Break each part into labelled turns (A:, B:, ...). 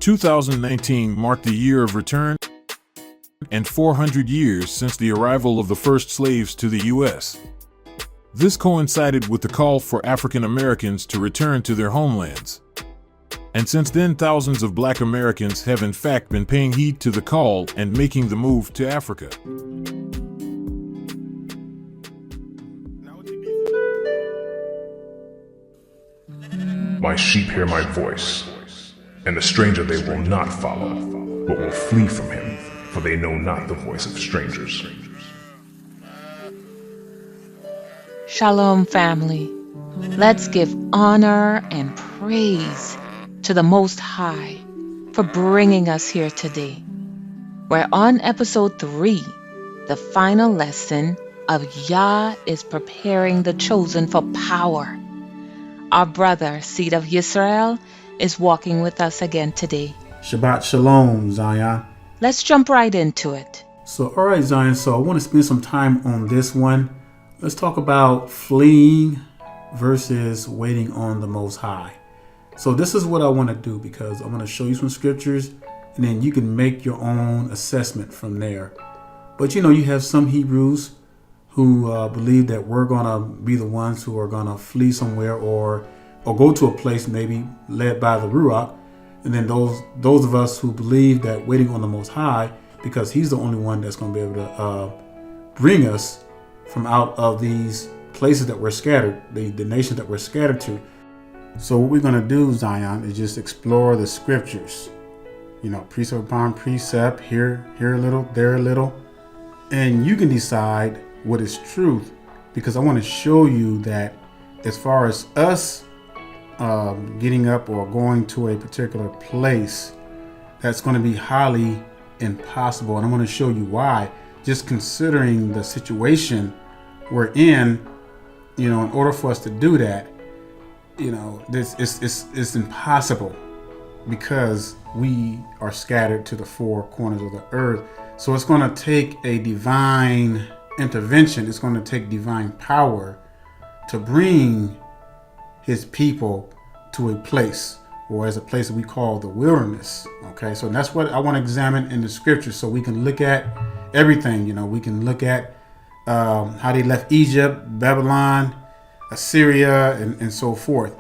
A: 2019 marked the year of return and 400 years since the arrival of the first slaves to the U.S. This coincided with the call for African Americans to return to their homelands. And since then, thousands of Black Americans have in fact been paying heed to the call and making the move to Africa.
B: My sheep hear my voice, and the stranger they will not follow, but will flee from him, for they know not the voice of strangers.
C: Shalom, family. Let's give honor and praise to the Most High for bringing us here today. We're on episode 3, the final lesson of Yah is preparing the chosen for power. Our brother, Seed of Yisrael, is walking with us again today.
D: Shabbat Shalom, Zion.
C: Let's jump right into it.
D: So, all right, Zion. So I want to spend some time on this one. Let's talk about fleeing versus waiting on the Most High. So this is what I want to do, because I'm going to show you some scriptures, and then you can make your own assessment from there. But you have some Hebrews who believe that we're going to be the ones who are going to flee somewhere or go to a place maybe led by the Ruach. And then those of us who believe that waiting on the Most High, because he's the only one that's going to be able to bring us from out of these places that we're scattered, the nations that we're scattered to. So what we're going to do, Zion, is just explore the scriptures, precept upon precept, here a little, there a little, and you can decide what is truth, because I want to show you that as far as us getting up or going to a particular place, that's going to be highly impossible. And I'm going to show you why, just considering the situation we're in. In order for us to do that, this it's impossible, because we are scattered to the four corners of the earth. So it's going to take a divine intervention. It's going to take divine power to bring his people to a place, or as a place that we call the wilderness. Okay, so that's what I want to examine in the scriptures, so we can look at everything. We can look at how they left Egypt, Babylon, Assyria, and so forth.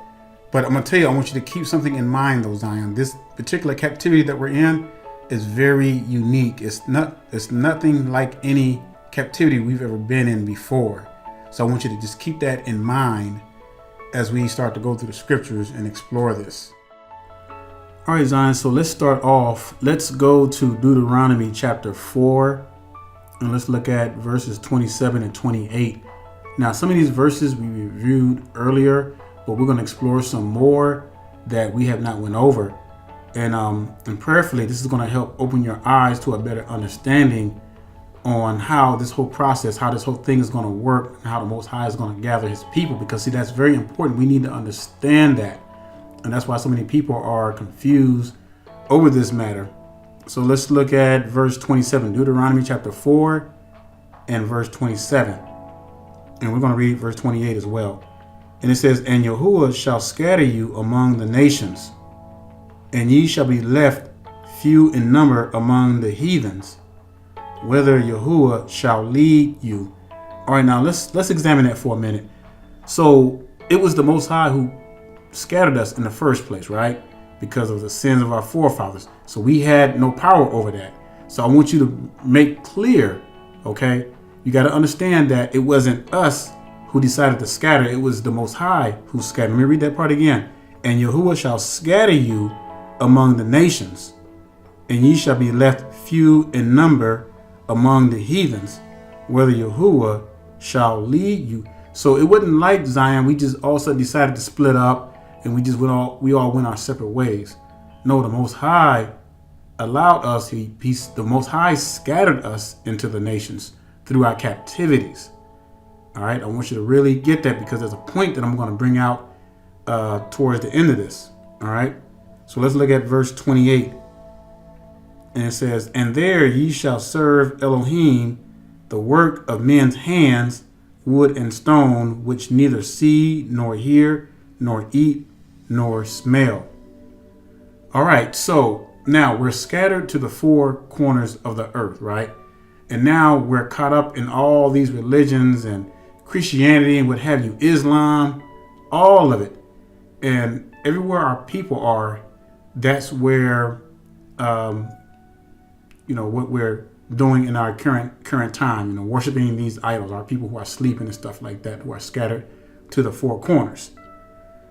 D: But I'm going to tell you, I want you to keep something in mind, though, Zion. This particular captivity that we're in is very unique. It's nothing like any captivity we've ever been in before. So I want you to just keep that in mind as we start to go through the scriptures and explore this. All right, Zion, so let's start off. Let's go to Deuteronomy chapter 4, and let's look at verses 27 and 28. Now, some of these verses we reviewed earlier, but we're going to explore some more that we have not went over. And prayerfully, this is going to help open your eyes to a better understanding on how this whole process, how this whole thing is going to work, and how the Most High is going to gather his people. Because, see, that's very important. We need to understand that. And that's why so many people are confused over this matter. So let's look at verse 27, Deuteronomy chapter 4 and verse 27. And we're going to read verse 28 as well. And it says, "And Yahuwah shall scatter you among the nations, and ye shall be left few in number among the heathens, whither Yahuwah shall lead you." All right, now let's examine that for a minute. So it was the Most High who scattered us in the first place, right? Because of the sins of our forefathers. So we had no power over that. So I want you to make clear, okay? You got to understand that it wasn't us who decided to scatter. It was the Most High who scattered. Let me read that part again. "And Yahuwah shall scatter you among the nations, and ye shall be left few in number among the heathens, whither Yahuwah shall lead you." So it wasn't like, Zion, we just all of a sudden decided to split up and we all went our separate ways. No, the Most High allowed us, the Most High scattered us into the nations through our captivities. All right, I want you to really get that, because there's a point that I'm going to bring out towards the end of this. All right, so let's look at verse 28. And it says, "And there ye shall serve Elohim, the work of men's hands, wood and stone, which neither see, nor hear, nor eat, nor smell." All right, so now we're scattered to the four corners of the earth, right? And now we're caught up in all these religions and Christianity and what have you, Islam, all of it. And everywhere our people are, that's where, what we're doing in our current time, worshiping these idols, our people who are sleeping and stuff like that, who are scattered to the four corners.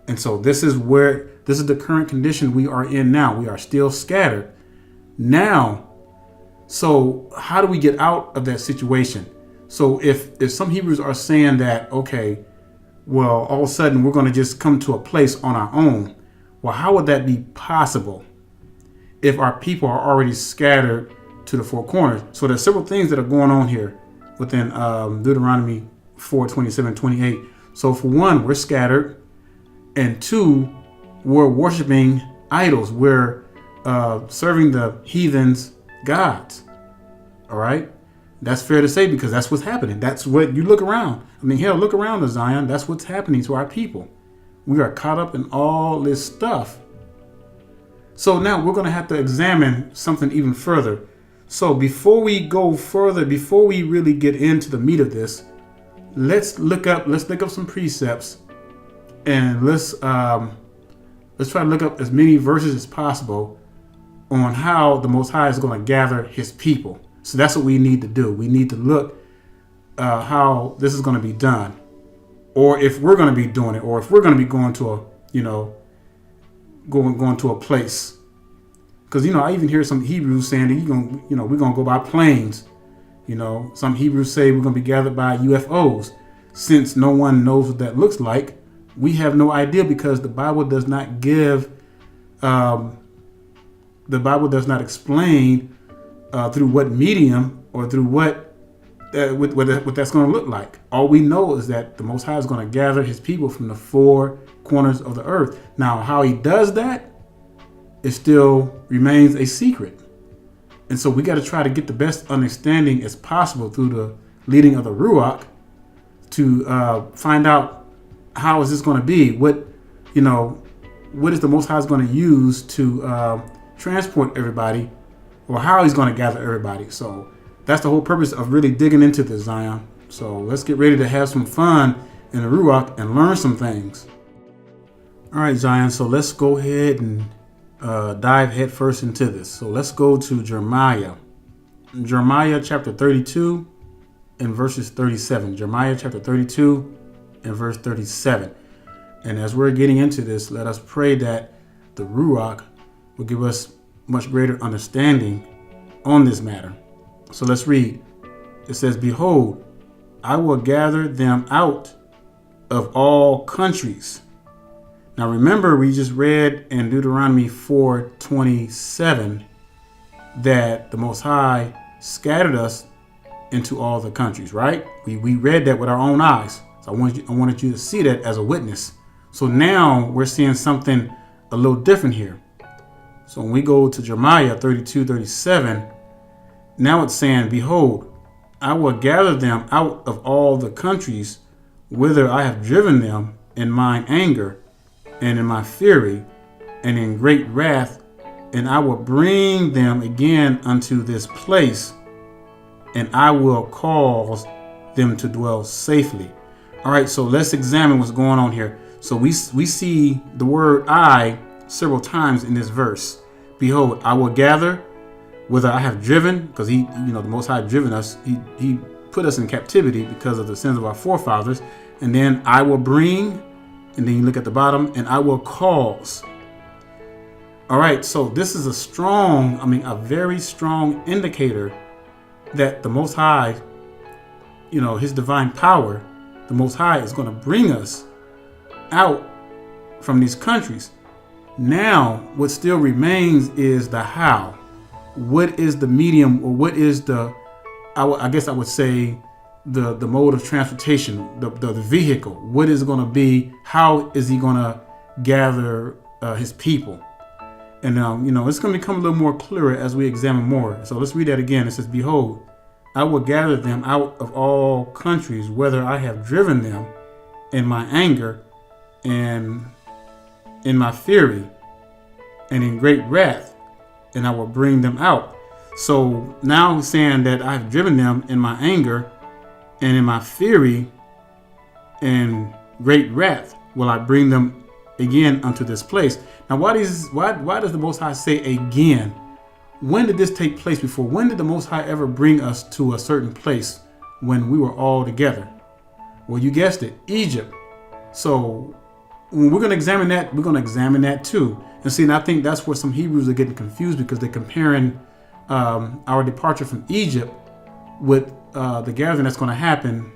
D: And so this is the current condition we are in now. We are still scattered now. So how do we get out of that situation? So if some Hebrews are saying that, okay, well, all of a sudden we're going to just come to a place on our own. Well, how would that be possible if our people are already scattered to the four corners? So there's several things that are going on here within Deuteronomy 4:27-28. So for one, we're scattered. And two, we're worshiping idols. We're serving the heathens' gods. All right. That's fair to say because that's what's happening. That's what you look around. I mean, hell, look around to Zion. That's what's happening to our people. We are caught up in all this stuff. So now we're going to have to examine something even further. So before we go further, before we really get into the meat of this, let's look up some precepts, and let's try to look up as many verses as possible on how the Most High is going to gather His people. So that's what we need to do. We need to look how this is going to be done, or if we're going to be doing it, or if we're going to be going to a, going to a place. Because I even hear some Hebrews saying that we're going to go by planes. Some Hebrews say we're going to be gathered by UFOs. Since no one knows what that looks like, we have no idea because the Bible does not give. The Bible does not explain through what medium or through what that's going to look like. All we know is that the Most High is going to gather His people from the four corners of the earth. Now, how He does that, it still remains a secret. And so we got to try to get the best understanding as possible through the leading of the Ruach to find out how is this going to be? What is the Most High is going to use to transport everybody, or how He's going to gather everybody. So that's the whole purpose of really digging into this, Zion. So let's get ready to have some fun in the Ruach and learn some things. All right, Zion. So let's go ahead and dive head first into this. So let's go to Jeremiah chapter 32 and verses 37. Jeremiah chapter 32 and verse 37. And as we're getting into this, let us pray that the Ruach will give us much greater understanding on this matter. So let's read. It says, "Behold, I will gather them out of all countries." Now remember, we just read in Deuteronomy 4:27 that the Most High scattered us into all the countries, right? We read that with our own eyes. So I wanted you to see that as a witness. So now we're seeing something a little different here. So when we go to Jeremiah 32:37, now it's saying, "Behold, I will gather them out of all the countries whither I have driven them in mine anger and in my fury and in great wrath, and I will bring them again unto this place, and I will cause them to dwell safely." All right, so let's examine what's going on here. So we see the word "I" several times in this verse. Behold, I will gather whither I have driven, because the Most High driven us. He put us in captivity because of the sins of our forefathers. And then I will bring, and then you look at the bottom, and I will cause. All right, so this is a very strong indicator that the Most High, His divine power, the Most High is going to bring us out from these countries. Now, what still remains is the how. What is the medium, or what is I guess I would say the mode of transportation, the vehicle? What is it going to be? How is He going to gather His people? And it's going to become a little more clearer as we examine more. So let's read that again. It says, "Behold, I will gather them out of all countries, whither I have driven them in my anger and in my fury and in great wrath, and I will bring them out. So now he's saying that I've driven them in my anger and in my fury and great wrath will I bring them again unto this place. Now, why does the Most High say again? When did this take place before? When did the Most High ever bring us to a certain place when we were all together? Well, you guessed it, Egypt. So when we're going to examine that, we're going to examine that too. And see, and I think that's where some Hebrews are getting confused because they're comparing our departure from Egypt with the gathering that's going to happen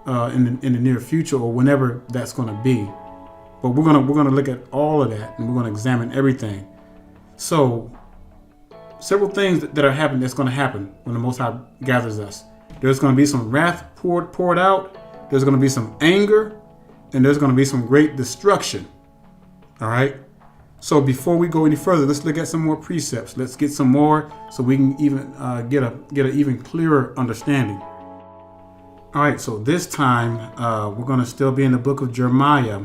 D: in the near future or whenever that's going to be. But we're gonna look at all of that and we're going to examine everything. So several things that are happening that's going to happen when the Most High gathers us. There's going to be some wrath poured out. There's going to be some anger, and there's going to be some great destruction. All right. So before we go any further, let's look at some more precepts. Let's get some more so we can even get an even clearer understanding. All right. So this time we're going to still be in the book of Jeremiah,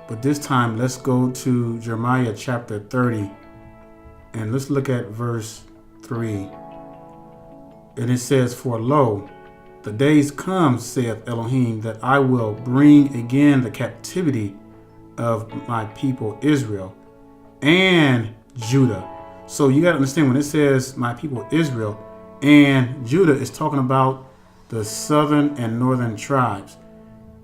D: but this time let's go to Jeremiah chapter 30, and let's look at verse 3. And it says, "For lo, the days come, saith Elohim, that I will bring again the captivity of my people Israel and Judah." So you got to understand, when it says my people Israel and Judah, it's talking about the southern and northern tribes.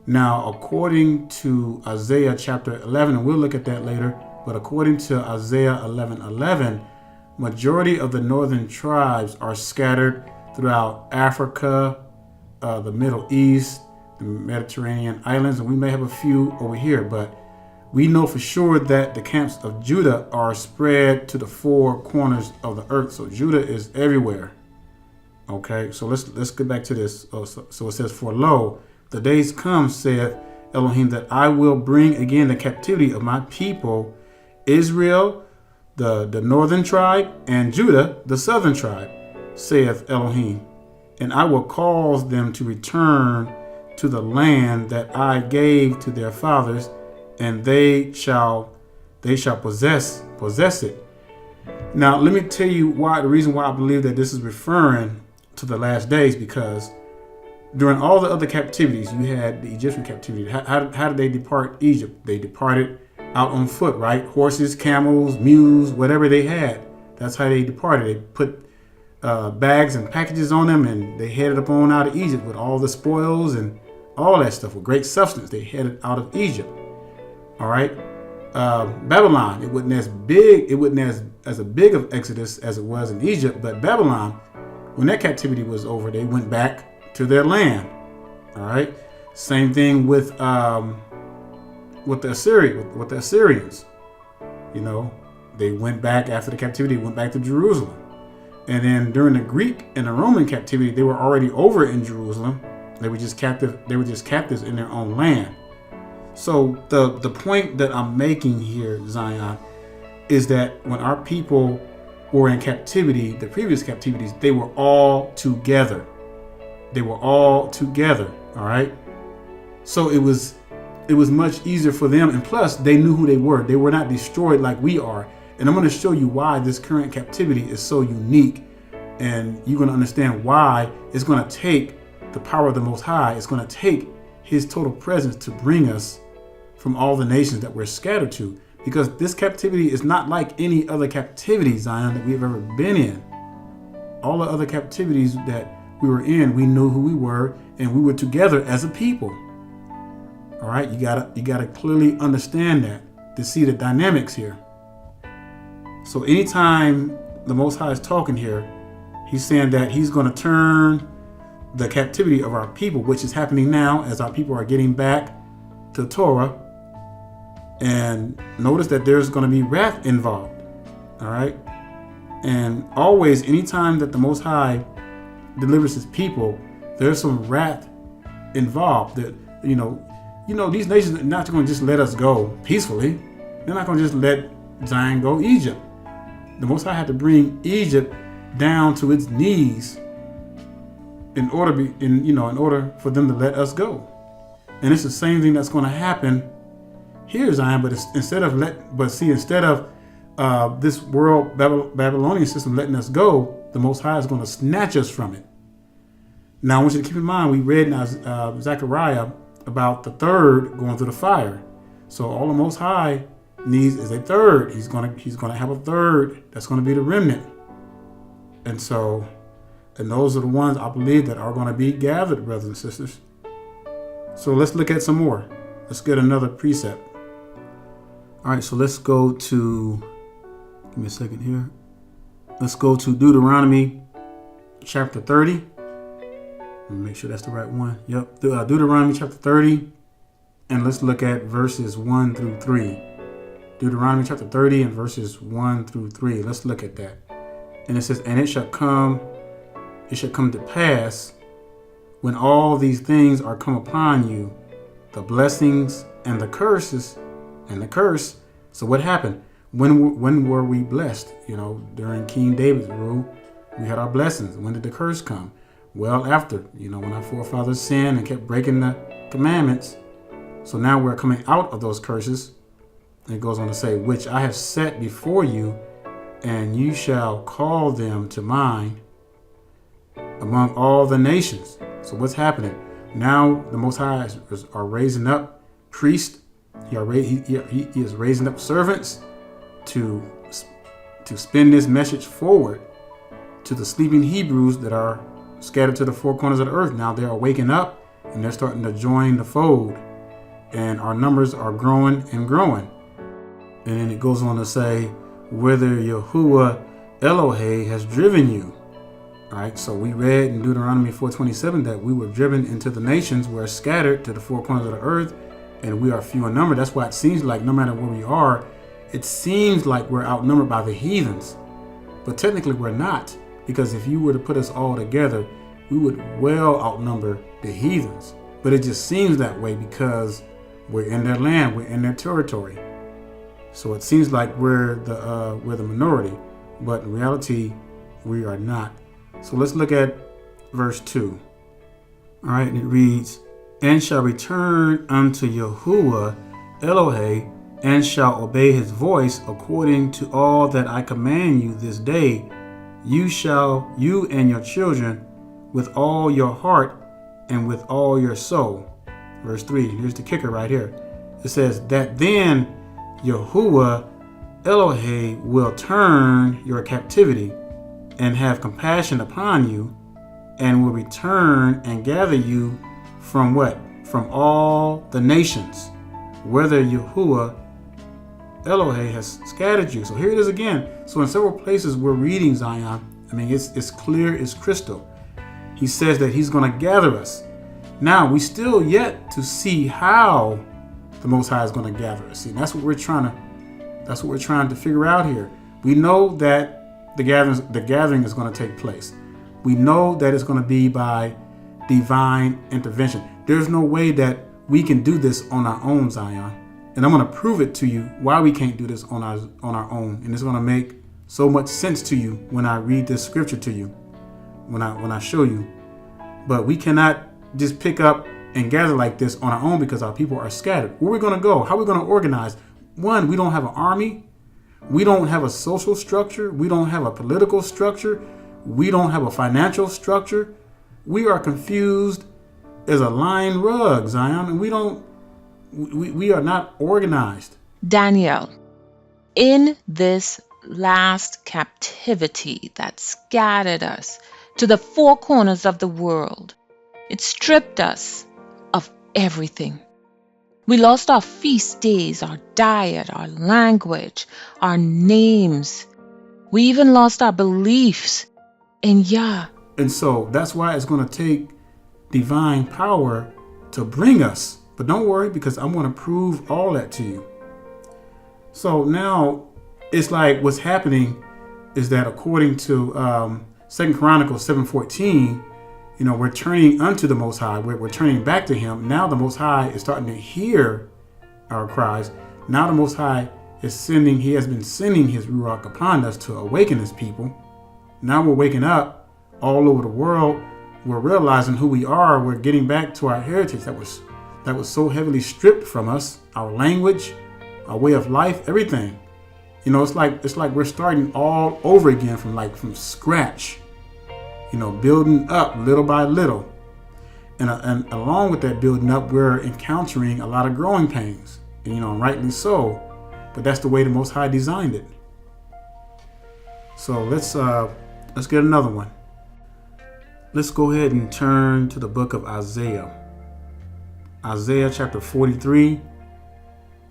D: Now, according to Isaiah chapter 11, and we'll look at that later, but according to Isaiah 11:11, majority of the northern tribes are scattered throughout Africa, the Middle East, the Mediterranean islands, and we may have a few over here, but we know for sure that the camps of Judah are spread to the four corners of the earth. So Judah is everywhere. Okay, so let's get back to this. So it says, "For lo, the days come, saith Elohim, that I will bring again the captivity of my people Israel, the northern tribe, and Judah, the southern tribe, saith Elohim. And I will cause them to return to the land that I gave to their fathers, and they shall possess it." Now, let me tell you the reason why I believe that this is referring to the last days, because during all the other captivities, you had the Egyptian captivity. How did they depart Egypt? They departed out on foot, right? Horses, camels, mules, whatever they had. That's how they departed. They put bags and packages on them, and they headed up on out of Egypt with all the spoils and all that stuff with great substance. They headed out of Egypt. All right. Babylon, it wasn't as big. It wasn't as a big of exodus as it was in Egypt, but Babylon, when that captivity was over, they went back to their land. All right. Same thing with the Assyrians. You know, they went back after the captivity, went back to Jerusalem. And then during the Greek and the Roman captivity, they were already over in Jerusalem. They were just captives in their own land. So the point that I'm making here, Zion, is that when our people were in captivity, the previous captivities, they were all together. They were all together. All right. So it was much easier for them. And plus, they knew who they were. They were not destroyed like we are. And I'm going to show you why this current captivity is so unique. And you're going to understand why it's going to take the power of the Most High. It's going to take his total presence to bring us from all the nations that we're scattered to. Because this captivity is not like any other captivity, Zion, that we've ever been in. All the other captivities that we were in, we knew who we were, and we were together as a people. All right, you gotta clearly understand that to see the dynamics here. So anytime the Most High is talking here, he's saying that he's going to turn the captivity of our people, which is happening now as our people are getting back to Torah. And notice that there's going to be wrath involved. All right. And always, anytime that the Most High delivers his people, there's some wrath involved. That, you know, these nations are not going to just let us go peacefully. They're not going to just let Zion go Egypt. The Most High had to bring Egypt down to its knees in order for them to let us go. And it's the same thing that's going to happen here, Zion. But instead of this world Babylonian system letting us go, the Most High is going to snatch us from it. Now, I want you to keep in mind, we read in Zechariah about the third going through the fire. So all the Most High needs is a third. He's gonna have a third that's going to be the remnant. And those are the ones I believe that are going to be gathered, brothers and sisters. So let's look at some more. Let's get another precept. All right, so let's go to, give me a second here. Let's go to Deuteronomy chapter 30. Let me make sure that's the right one. Yep, Deuteronomy chapter 30. And let's look at verses 1 through 3. Deuteronomy chapter 30 and verses 1 through 3. Let's look at that. And it says, and it shall come to pass when all these things are come upon you, the blessings and the curses and the curse. So what happened? When were we blessed? During King David's rule, we had our blessings. When did the curse come? Well, after, when our forefathers sinned and kept breaking the commandments. So now we're coming out of those curses. And it goes on to say, which I have set before you, and you shall call them to mind among all the nations. So what's happening? Now the Most High are raising up priests. He is raising up servants to spin this message forward to the sleeping Hebrews that are scattered to the four corners of the earth. Now they're waking up and they're starting to join the fold. And our numbers are growing and growing. And then it goes on to say, whither Yahuwah Elohei has driven you. All right, so we read in Deuteronomy 4:27 that we were driven into the nations, we're scattered to the four corners of the earth, and we are few in number. That's why it seems like no matter where we are, it seems like we're outnumbered by the heathens. But technically we're not, because if you were to put us all together, we would well outnumber the heathens. But it just seems that way because we're in their land, we're in their territory. So it seems like we're the minority, but in reality, we are not. So let's look at verse 2. All right, and it reads, and shall return unto Yahuwah Elohei, and shall obey his voice according to all that I command you this day. You and your children, with all your heart and with all your soul. Verse 3, here's the kicker right here. It says, that then Yahuwah Elohei will turn your captivity and have compassion upon you, and will return and gather you from what? From all the nations, whether Yahuwah Elohei has scattered you. So here it is again. So in several places we're reading Zion. I mean, it's clear, it's crystal. He says that he's going to gather us. Now we still yet to see how the Most High is going to gather us. See, that's what we're trying to figure out here. We know that the gathering is going to take place. We know that it's going to be by divine intervention. There's no way that we can do this on our own, Zion. And I'm going to prove it to you why we can't do this on our own. And it's going to make so much sense to you when I read this scripture to you, when I show you. But we cannot just pick up and gather like this on our own because our people are scattered. Where are we going to go? How are we going to organize? One, we don't have an army. We don't have a social structure. We don't have a political structure. We don't have a financial structure. We are confused as a lined rug, Zion, and we are not organized.
C: Daniel, in this last captivity that scattered us to the four corners of the world, it stripped us of everything. We lost our feast days, our diet, our language, our names. We even lost our beliefs in Yah.
D: And so that's why it's going to take divine power to bring us. But don't worry, because I'm going to prove all that to you. So now it's like what's happening is that according to 2 Chronicles 7:14, we're turning unto the Most High. We're turning back to him. Now the Most High is starting to hear our cries. Now the Most High he has been sending his Ruach upon us to awaken his people. Now we're waking up all over the world. We're realizing who we are. We're getting back to our heritage that was so heavily stripped from us, our language, our way of life, everything. It's like we're starting all over again from scratch. Building up little by little. And along with that building up, we're encountering a lot of growing pains. And rightly so. But that's the way the Most High designed it. So let's get another one. Let's go ahead and turn to the book of Isaiah. Isaiah chapter 43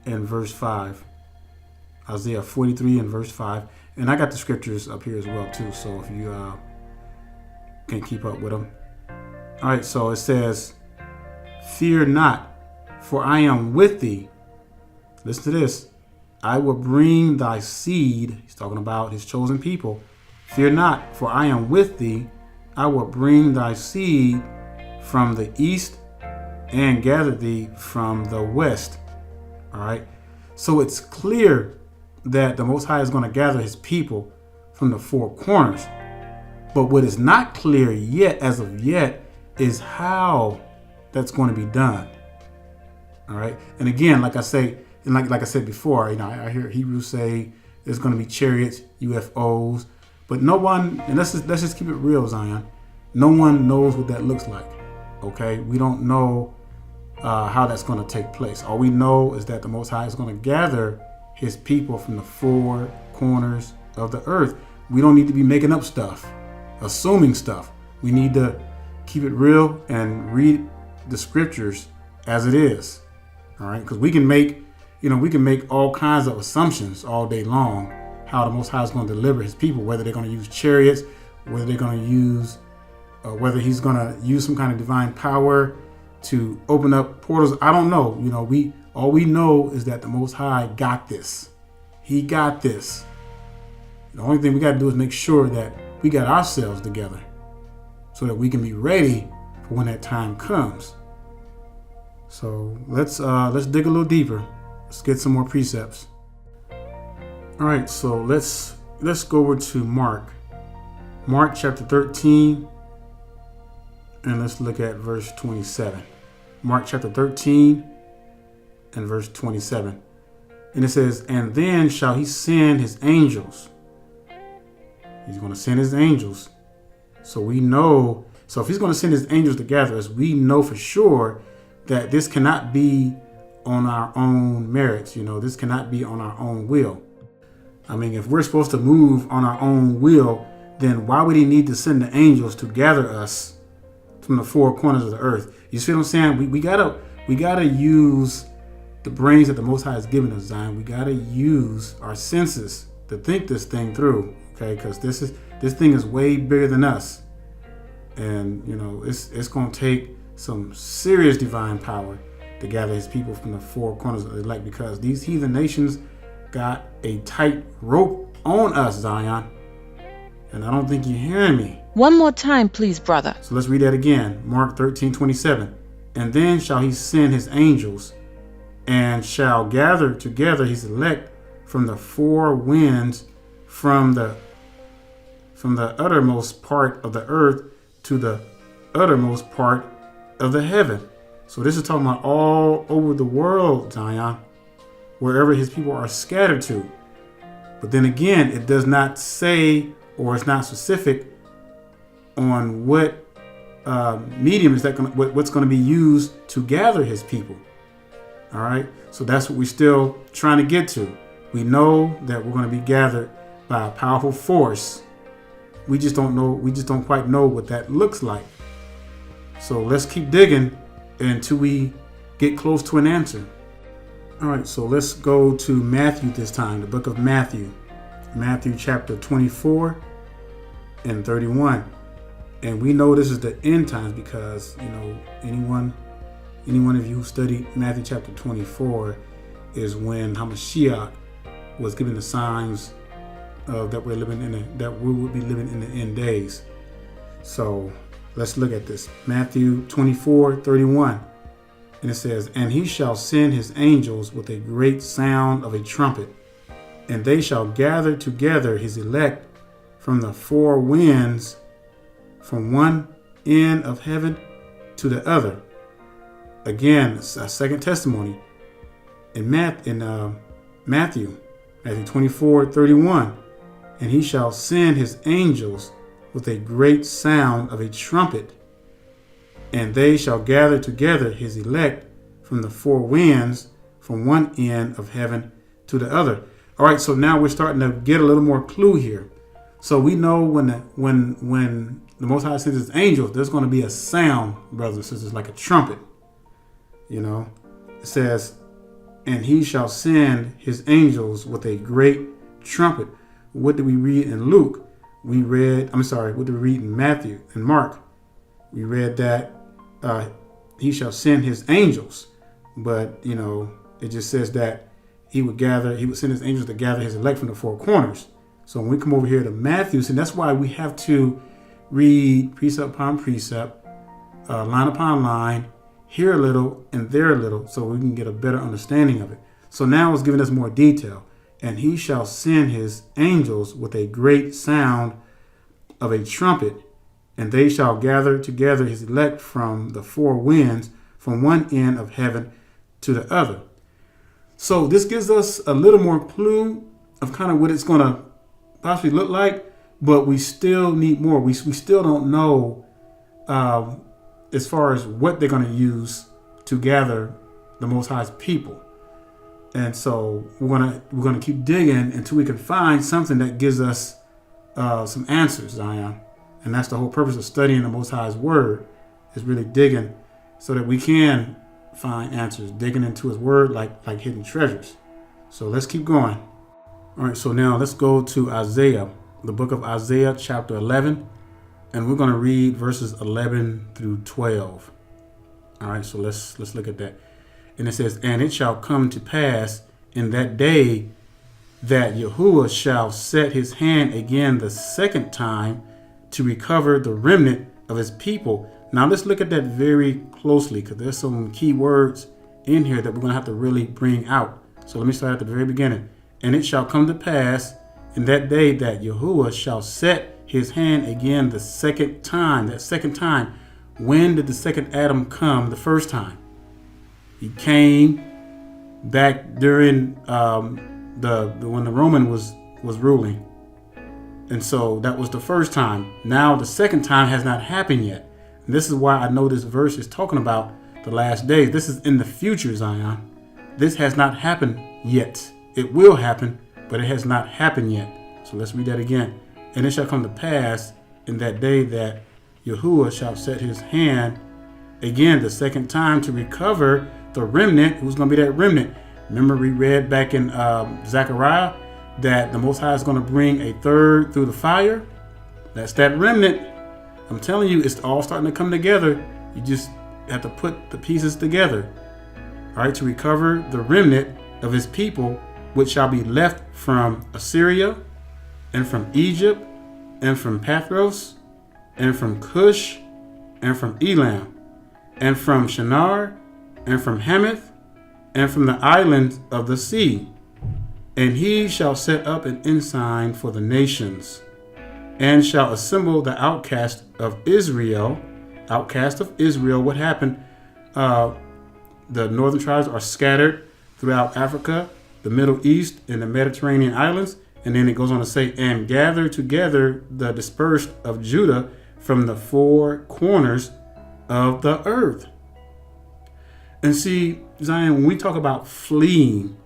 D: and verse 5. Isaiah 43 and verse 5. And I got the scriptures up here as well too, so if you can keep up with them. All right, so it says, "Fear not, for I am with thee." Listen to this. "I will bring thy seed." He's talking about his chosen people. "Fear not, for I am with thee. I will bring thy seed from the east and gather thee from the west." All right. So it's clear that the Most High is going to gather his people from the four corners. But what is not clear yet, as of yet, is how that's going to be done. All right. And again, like I say, and like I said before, I hear Hebrews say there's going to be chariots, UFOs, but no one, and let's just keep it real, Zion. No one knows what that looks like. Okay. We don't know how that's going to take place. All we know is that the Most High is going to gather his people from the four corners of the earth. We don't need to be making up stuff, assuming stuff. We need to keep it real and read the scriptures as it is. All right, because we can make all kinds of assumptions all day long how the Most High is going to deliver his people, whether they're going to use chariots, whether they're going to use, whether he's going to use some kind of divine power to open up portals. I don't know. All we know is that the Most High got this. He got this. The only thing we got to do is make sure that we got ourselves together so that we can be ready for when that time comes. So let's dig a little deeper. Let's get some more precepts. All right, so let's go over to Mark chapter 13, and let's look at verse 27. Mark chapter 13 and verse 27. And it says, "And then shall he send his angels." He's going to send his angels. So we know, so if he's going to send his angels to gather us, we know for sure that this cannot be on our own merits. This cannot be on our own will. I mean, if we're supposed to move on our own will, then why would he need to send the angels to gather us from the four corners of the earth? You see what I'm saying? We gotta use the brains that the Most High has given us, Zion. We gotta use our senses to think this thing through, okay? Because this thing is way bigger than us, and it's gonna take some serious divine power to gather his people from the four corners of the elect, because these heathen nations got a tight rope on us, Zion. And I don't think you're hearing me.
C: One more time, please, brother.
D: So let's read that again. Mark 13:27. "And then shall he send his angels, and shall gather together his elect from the four winds, from the uttermost part of the earth to the uttermost part of the heaven." So this is talking about all over the world, Zion, wherever his people are scattered to. But then again, it does not say, or it's not specific on what medium is that what's going to be used to gather his people. All right, so that's what we're still trying to get to. We know that we're going to be gathered by a powerful force. We just don't know. We just don't quite know what that looks like. So let's keep digging until we get close to an answer. All right, so let's go to Matthew this time, the book of Matthew. Matthew chapter 24 and 31. And we know this is the end times because, anyone of you who studied Matthew chapter 24 is when Mashiach was given the signs that we will be living in the end days. So let's look at this. Matthew 24:31. And it says, "And he shall send his angels with a great sound of a trumpet, and they shall gather together his elect from the four winds, from one end of heaven to the other." Again, it's a second testimony in Matthew Matthew 24:31. And he shall send his angels with a great sound of a trumpet, and they shall gather together his elect from the four winds, from one end of heaven to the other. All right, so now we're starting to get a little more clue here. So we know when the Most High sends his angels, there's going to be a sound, brothers and sisters, like a trumpet. You know, it says, and he shall send his angels with a great trumpet. What did we read in Luke? What did we read in Matthew and Mark? We read that he shall send his angels. But, you know, it just says that he would send his angels to gather his elect from the four corners. So when we come over here to Matthew, and that's why we have to read precept upon precept, line upon line, here a little and there a little, so we can get a better understanding of it. So now it's giving us more detail. And he shall send his angels with a great sound of a trumpet, and they shall gather together his elect from the four winds, from one end of heaven to the other. So this gives us a little more clue of kind of what it's going to possibly look like, but we still need more. We still don't know as far as what they're going to use to gather the Most High's people. And so we're gonna keep digging until we can find something that gives us some answers, Zion. And that's the whole purpose of studying the Most High's Word, is really digging so that we can find answers, digging into His Word like hidden treasures. So let's keep going. All right, so now let's go to Isaiah, the book of Isaiah, chapter 11, and we're going to read verses 11 through 12. All right, so let's look at that. And it says, and it shall come to pass in that day that Yahuwah shall set his hand again the second time to recover the remnant of his people. Now let's look at that very closely, because there's some key words in here that we're going to have to really bring out. So let me start at the very beginning. And it shall come to pass in that day that Yahuwah shall set his hand again the second time. That second time, when did the second Adam come the first time? He came back during when the Roman was ruling. And so that was the first time. Now the second time has not happened yet. And this is why I know this verse is talking about the last days. This is in the future, Zion. This has not happened yet. It will happen, but it has not happened yet. So let's read that again. And it shall come to pass in that day that Yahuwah shall set his hand again the second time to recover the remnant. Who's going to be that remnant? Remember we read back in Zechariah that the Most High is going to bring a third through the fire. That's that remnant. I'm telling you, it's all starting to come together. You just have to put the pieces together. All right, to recover the remnant of his people, which shall be left from Assyria and from Egypt and from Pathros and from Cush and from Elam and from Shinar and from Hamath and from the islands of the sea. And he shall set up an ensign for the nations, and shall assemble the outcast of Israel. Outcast of Israel, what happened? The northern tribes are scattered throughout Africa, the Middle East, and the Mediterranean islands. And then it goes on to say, and gather together the dispersed of Judah from the four corners of the earth. And see, Zion, when we talk about fleeing,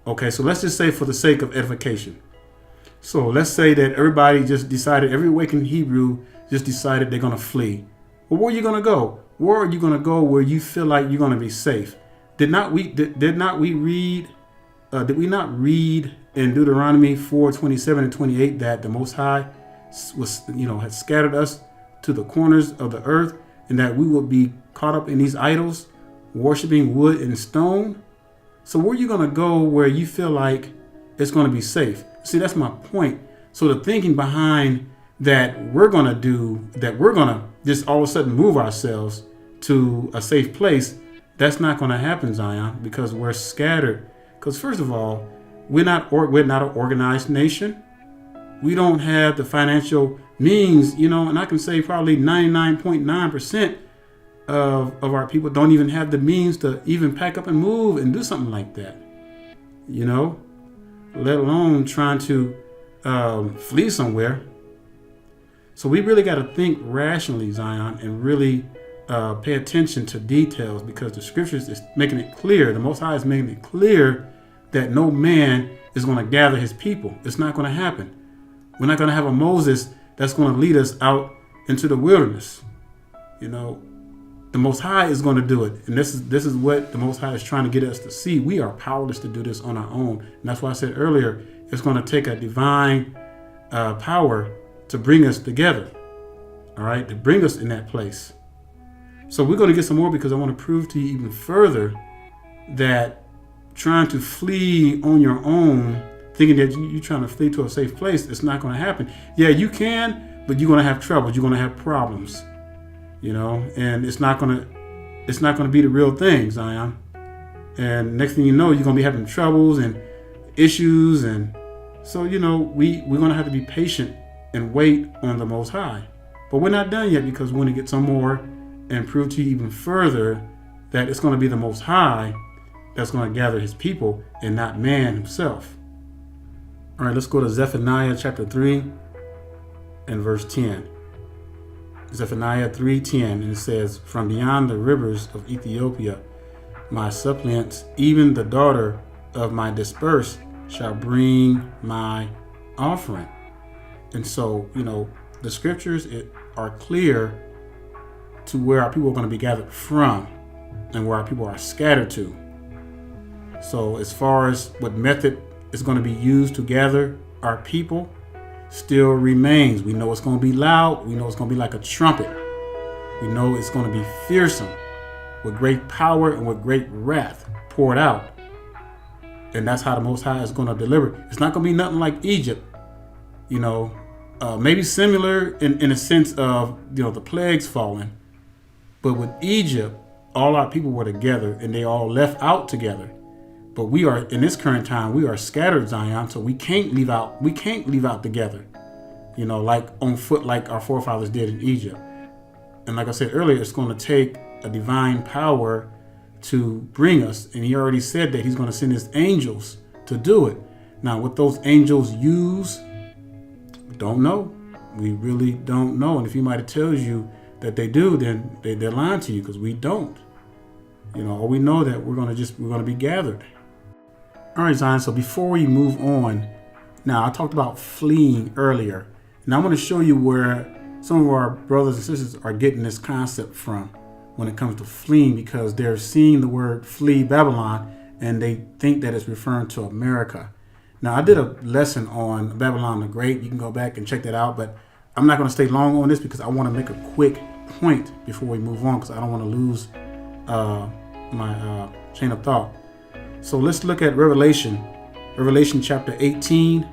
D: okay, so let's just say for the sake of edification. So let's say that everybody just decided, every awakened Hebrew just decided they're going to flee. Well, where are you going to go? Where are you going to go where you feel like you're going to be safe? Did we not read in Deuteronomy 4:27 and 28 that the Most High had scattered us to the corners of the earth, and that we would be caught up in these idols, worshiping wood and stone? So where are you going to go where you feel like it's going to be safe? See, that's my point. So the thinking behind that we're going to just all of a sudden move ourselves to a safe place, that's not going to happen, Zion, because we're scattered. Because first of all, we're not an organized nation. We don't have the financial means, and I can say probably 99.9% of our people don't even have the means to even pack up and move and do something like that. let alone trying to flee somewhere. So we really got to think rationally, Zion, and really pay attention to details, because the scriptures is making it clear. The Most High is making it clear that no man is going to gather his people. It's not going to happen. We're not going to have a Moses that's going to lead us out into the wilderness. You know, the Most High is going to do it. And this is what the Most High is trying to get us to see. We are powerless to do this on our own. And that's why I said earlier, it's going to take a divine power to bring us together. All right, to bring us in that place. So we're going to get some more, because I want to prove to you even further that trying to flee on your own, thinking that you're trying to flee to a safe place, it's not going to happen. Yeah, you can, but you're going to have troubles. You're going to have problems, you know, and it's not going to be the real thing, Zion. And next thing you know, you're going to be having troubles and issues. And so, you know, we're going to have to be patient and wait on the Most High. But we're not done yet, because we want to get some more and prove to you even further that it's going to be the Most High that's going to gather his people and not man himself. All right, let's go to Zephaniah chapter 3 and verse 10. Zephaniah 3:10, and it says, "From beyond the rivers of Ethiopia, my suppliants, even the daughter of my dispersed, shall bring my offering." And so, you know, the scriptures are clear to where our people are going to be gathered from and where our people are scattered to. So as far as what method is going to be used to gather our people still remains. We know it's going to be loud. We know it's going to be like a trumpet. We know it's going to be fearsome, with great power and with great wrath poured out. And that's how the Most High is going to deliver. It's not going to be nothing like Egypt, you know, maybe similar in a sense of, you know, the plagues falling. But with Egypt, all our people were together and they all left out together. But we are, in this current time, we are scattered, Zion, so we can't leave out together, you know, like on foot, like our forefathers did in Egypt. And like I said earlier, it's going to take a divine power to bring us. And he already said that he's going to send his angels to do it. Now, what those angels use, we don't know. We really don't know. And if anybody tells you that they do, then they're lying to you, because we don't. You know, or we know that we're going to be gathered. All right, Zion, so before we move on, now I talked about fleeing earlier. And I want to show you where some of our brothers and sisters are getting this concept from when it comes to fleeing, because they're seeing the word flee Babylon and they think that it's referring to America. Now, I did a lesson on Babylon the Great. You can go back and check that out, but I'm not going to stay long on this because I want to make a quick point before we move on, because I don't want to lose my chain of thought. So let's look at Revelation chapter 18,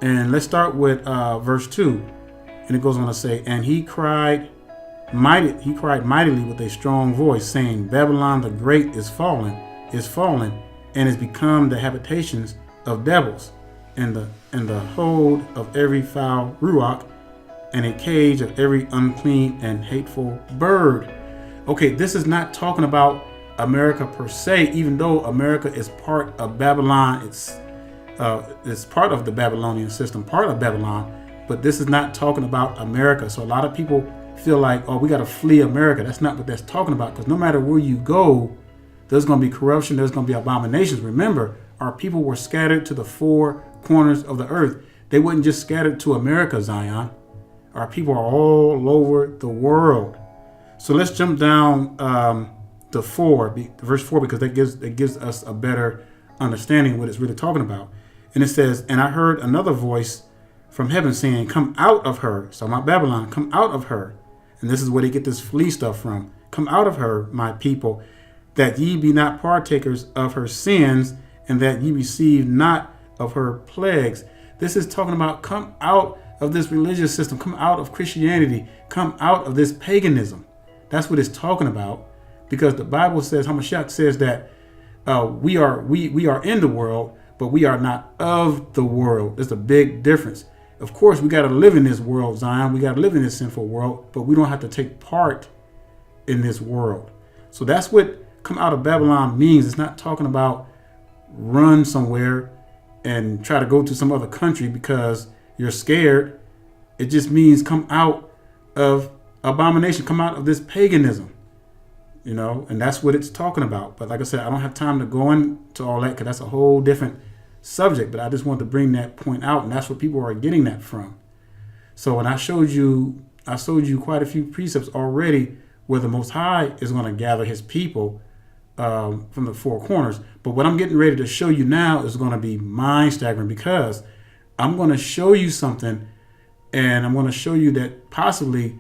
D: and let's start with verse 2. And it goes on to say, "And he cried mightily with a strong voice, saying, Babylon the Great is fallen, and is become the habitations of devils, and the hold of every foul ruach, and a cage of every unclean and hateful bird." Okay, this is not talking about America per se, even though America is part of Babylon. It's part of the Babylonian system, part of Babylon, but this is not talking about America. So a lot of people feel like, oh, we got to flee America. That's not what that's talking about, because no matter where you go, there's going to be corruption, there's going to be abominations. Remember, our people were scattered to the four corners of the earth. They weren't just scattered to America, Zion. Our people are all over the world. So let's jump down to verse 4, because that gives us a better understanding of what it's really talking about. And it says, "And I heard another voice from heaven saying, Come out of her." So my Babylon, come out of her. And this is where they get this flee stuff from. "Come out of her, my people, that ye be not partakers of her sins, and that ye receive not of her plagues." This is talking about come out of this religious system, come out of Christianity, come out of this paganism. That's what it's talking about, because the Bible says, Mashiach says that we are in the world, but we are not of the world. There's a big difference. Of course, we got to live in this world, Zion. We got to live in this sinful world, but we don't have to take part in this world. So that's what come out of Babylon means. It's not talking about run somewhere and try to go to some other country because you're scared. It just means come out of abomination, come out of this paganism, and that's what it's talking about. But like I said, I don't have time to go into all that because that's a whole different subject, but I just wanted to bring that point out, and that's what people are getting that from. So when I showed you quite a few precepts already where the Most High is going to gather his people from the four corners. But what I'm getting ready to show you now is going to be mind-staggering, because I'm going to show you something, and I'm going to show you that possibly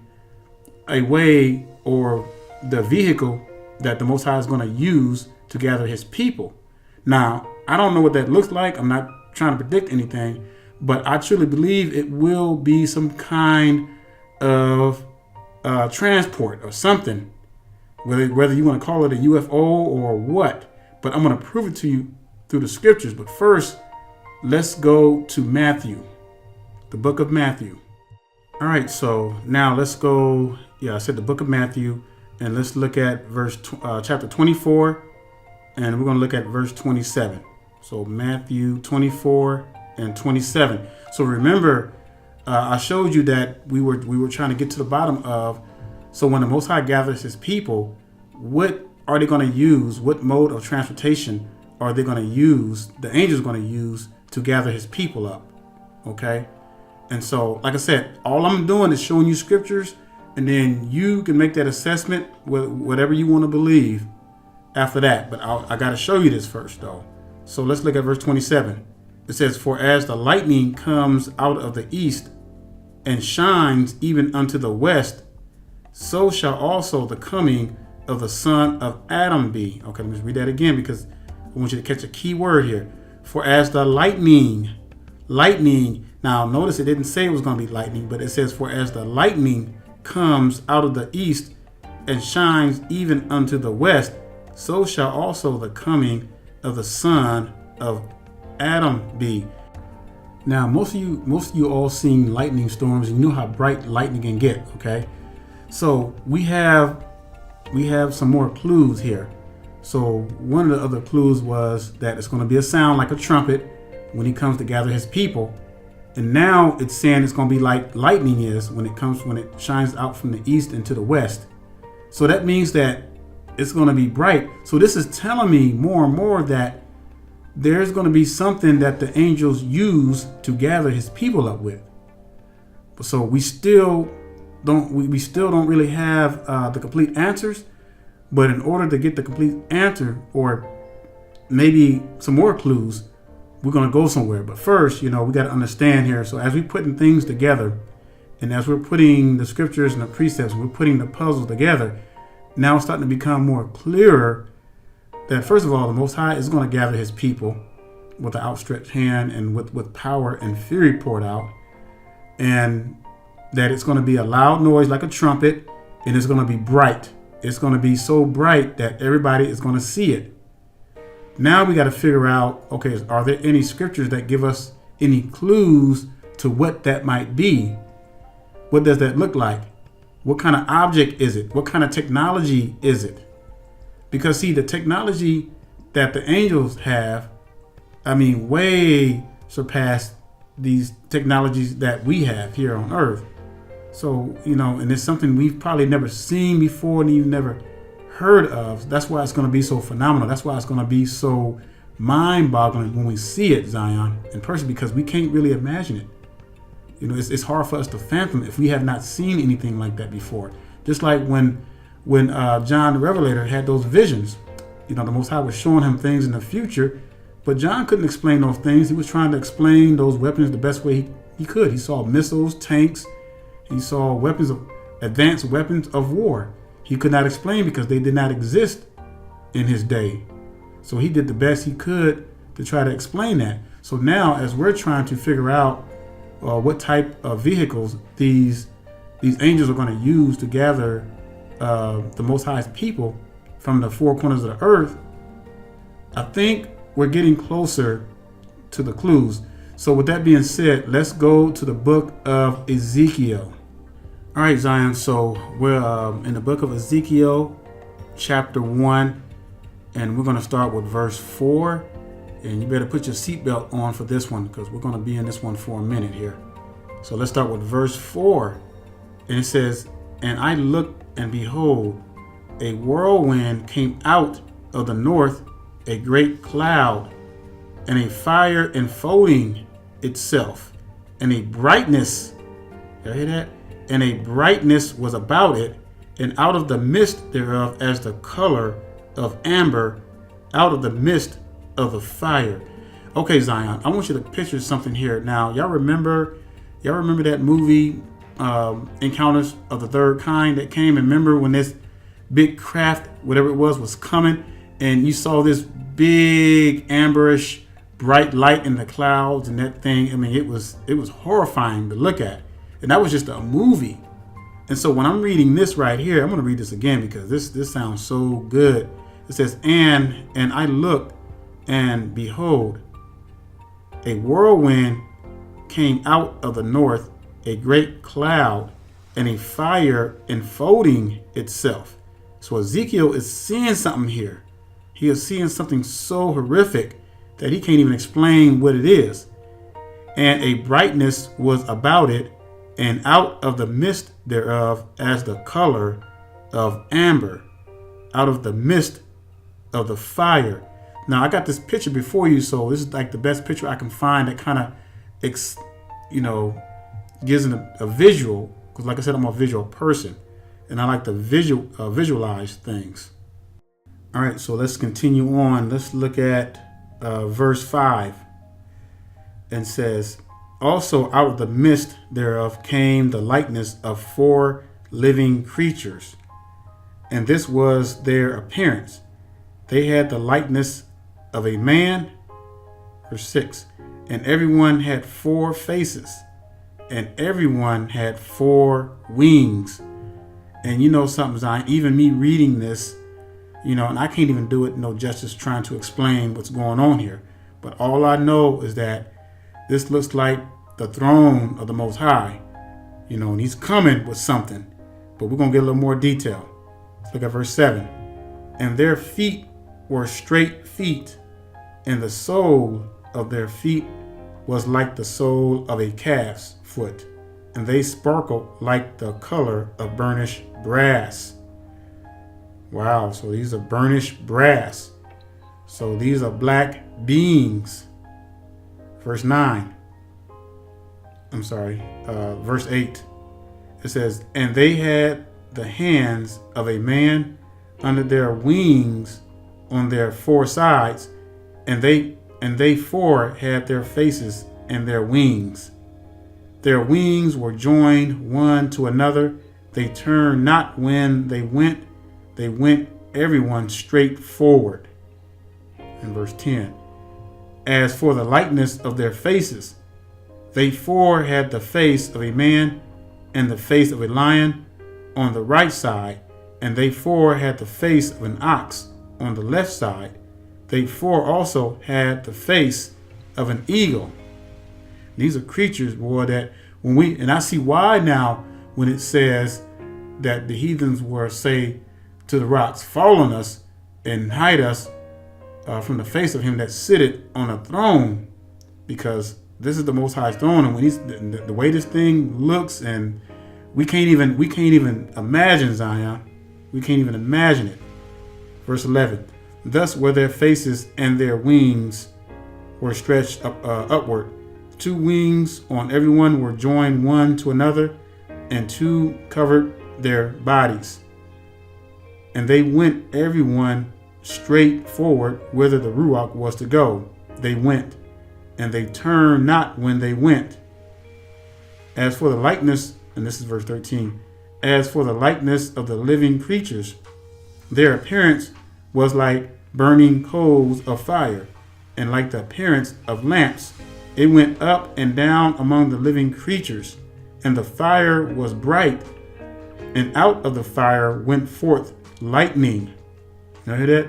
D: a way or the vehicle that the Most High is going to use to gather his people. Now, I don't know what that looks like. I'm not trying to predict anything, but I truly believe it will be some kind of transport or something, whether you want to call it a UFO or what. But I'm going to prove it to you through the scriptures. But first, let's go to Matthew, the book of Matthew. All right, so now let's go. I said the book of Matthew, and let's look at chapter 24, and we're going to look at verse 27. So Matthew 24 and 27. So remember, I showed you that we were trying to get to the bottom of, so when the Most High gathers his people, what are they going to use? What mode of transportation are they going to use? The angels are going to use to gather his people up. Okay. And so, like I said, all I'm doing is showing you scriptures, and then you can make that assessment with whatever you want to believe after that. But I got to show you this first, though. So let's look at verse 27. It says, "For as the lightning comes out of the east and shines even unto the west, so shall also the coming of the Son of Adam be." Okay, let me just read that again, because I want you to catch a key word here. For as the lightning. Now notice it didn't say it was going to be lightning, but it says, for as the lightning comes out of the east and shines even unto the west, so shall also the coming of the Son of Adam be. Now, most of you all seen lightning storms, and you know how bright lightning can get. Okay, so we have some more clues here. So one of the other clues was that it's going to be a sound like a trumpet when he comes to gather his people. And now it's saying it's going to be like lightning is when it shines out from the east into the west. So that means that it's going to be bright. So this is telling me more and more that there's going to be something that the angels use to gather his people up with. So we still don't really have the complete answers. But in order to get the complete answer, or maybe some more clues, we're going to go somewhere. But first, we got to understand here. So as we're putting things together, and as we're putting the scriptures and the precepts, we're putting the puzzle together, now it's starting to become more clearer that, first of all, the Most High is going to gather his people with an outstretched hand and with power and fury poured out, and that it's going to be a loud noise like a trumpet, and it's going to be bright. It's going to be so bright that everybody is going to see it. Now we got to figure out, okay, are there any scriptures that give us any clues to what that might be? What does that look like? What kind of object is it? What kind of technology is it? Because see, the technology that the angels have, way surpass these technologies that we have here on earth. So, and it's something we've probably never seen before and even never heard of. That's why it's going to be so phenomenal. That's why it's going to be so mind-boggling when we see it, Zion, in person, because we can't really imagine it. It's hard for us to fathom if we have not seen anything like that before. Just like when John the Revelator had those visions, the Most High was showing him things in the future, but John couldn't explain those things. He was trying to explain those weapons the best way he could. He saw missiles, tanks. He saw advanced weapons of war. He could not explain because they did not exist in his day. So he did the best he could to try to explain that. So now, as we're trying to figure out what type of vehicles these angels are going to use to gather the Most High's people from the four corners of the earth, I think we're getting closer to the clues. So with that being said, let's go to the book of Ezekiel. All right, Zion. So we're in the book of Ezekiel, chapter 1, and we're going to start with verse 4, And you better put your seatbelt on for this one, because we're going to be in this one for a minute here. So let's start with verse 4. And it says, "And I looked, and behold, a whirlwind came out of the north, a great cloud, and a fire enfolding itself, and a brightness," you hear that? "And a brightness was about it, and out of the mist thereof as the color of amber, out of the mist of the fire." Okay, Zion, I want you to picture something here. Now, y'all remember that movie, Encounters of the Third Kind, that came? And remember when this big craft, whatever it was coming, and you saw this big amberish bright light in the clouds and that thing? I mean, it was horrifying to look at. And that was just a movie. And so when I'm reading this right here, I'm going to read this again because this sounds so good. It says, and I looked, and behold, a whirlwind came out of the north, a great cloud, and a fire enfolding itself. So Ezekiel is seeing something here. He is seeing something so horrific that he can't even explain what it is. "And a brightness was about it, and out of the mist thereof as the color of amber, out of the mist of the fire." Now, I got this picture before you, so this is like the best picture I can find that kind of, gives a visual, because like I said, I'm a visual person, and I like to visualize things. All right, so let's continue on. Let's look at verse 5. And says, "Also out of the mist thereof came the likeness of 4 living creatures, and this was their appearance. They had the likeness of a man." Verse 6. "And everyone had 4 faces, and everyone had 4 wings." And you know something, Zion, even me reading this, and I can't even do it no justice trying to explain what's going on here. But all I know is that this looks like the throne of the Most High, and he's coming with something. But we're going to get a little more detail. Let's look at verse 7. "And their feet were straight feet, and the sole of their feet was like the sole of a calf's foot, and they sparkled like the color of burnished brass." Wow, so these are burnished brass. So these are black beings. Verse 8. It says, "And they had the hands of a man under their wings on their 4 sides, and they 4 had their faces and their wings. Their wings were joined one to another. They turned not when they went everyone straight forward." In verse 10, "As for the likeness of their faces, they 4 had the face of a man and the face of a lion on the right side, and they 4 had the face of an ox on the left side. They 4 also had the face of an eagle." These are creatures, boy, that and I see why now when it says that the heathens were, say, to the rocks, "Fall on us and hide us from the face of him that sitteth on a throne," because this is the Most High's throne, and when the way this thing looks, and we can't even imagine, Zion. We can't even imagine it. Verse 11, "Thus were their faces, and their wings were stretched upward. 2 wings on every one were joined one to another, and 2 covered their bodies. And they went every one straight forward whither the Ruach was to go. They went, and they turned not when they went. As for the likeness," and this is verse 13, "as for the likeness of the living creatures, their appearance was like burning coals of fire, and like the appearance of lamps. It went up and down among the living creatures, and the fire was bright, and out of the fire went forth lightning." Now hear that?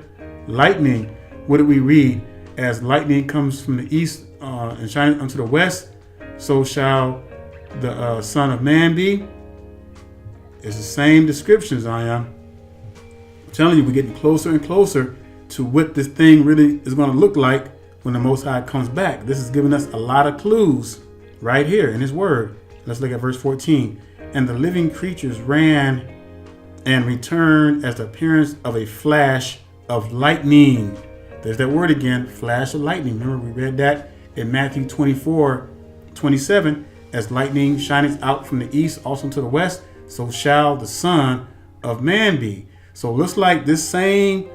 D: Lightning. What did we read? "As lightning comes from the east and shining unto the west, so shall the Son of Man be." It's the same descriptions, I'm telling you, we're getting closer and closer to what this thing really is going to look like when the Most High comes back. This is giving us a lot of clues right here in his word. Let's look at verse 14. And the living creatures ran and returned as the appearance of a flash of lightning. There's that word again, flash of lightning. Remember, we read that in Matthew 24:27. As lightning shineth out from the east, also to the west, so shall the Son of Man be. So it looks like this same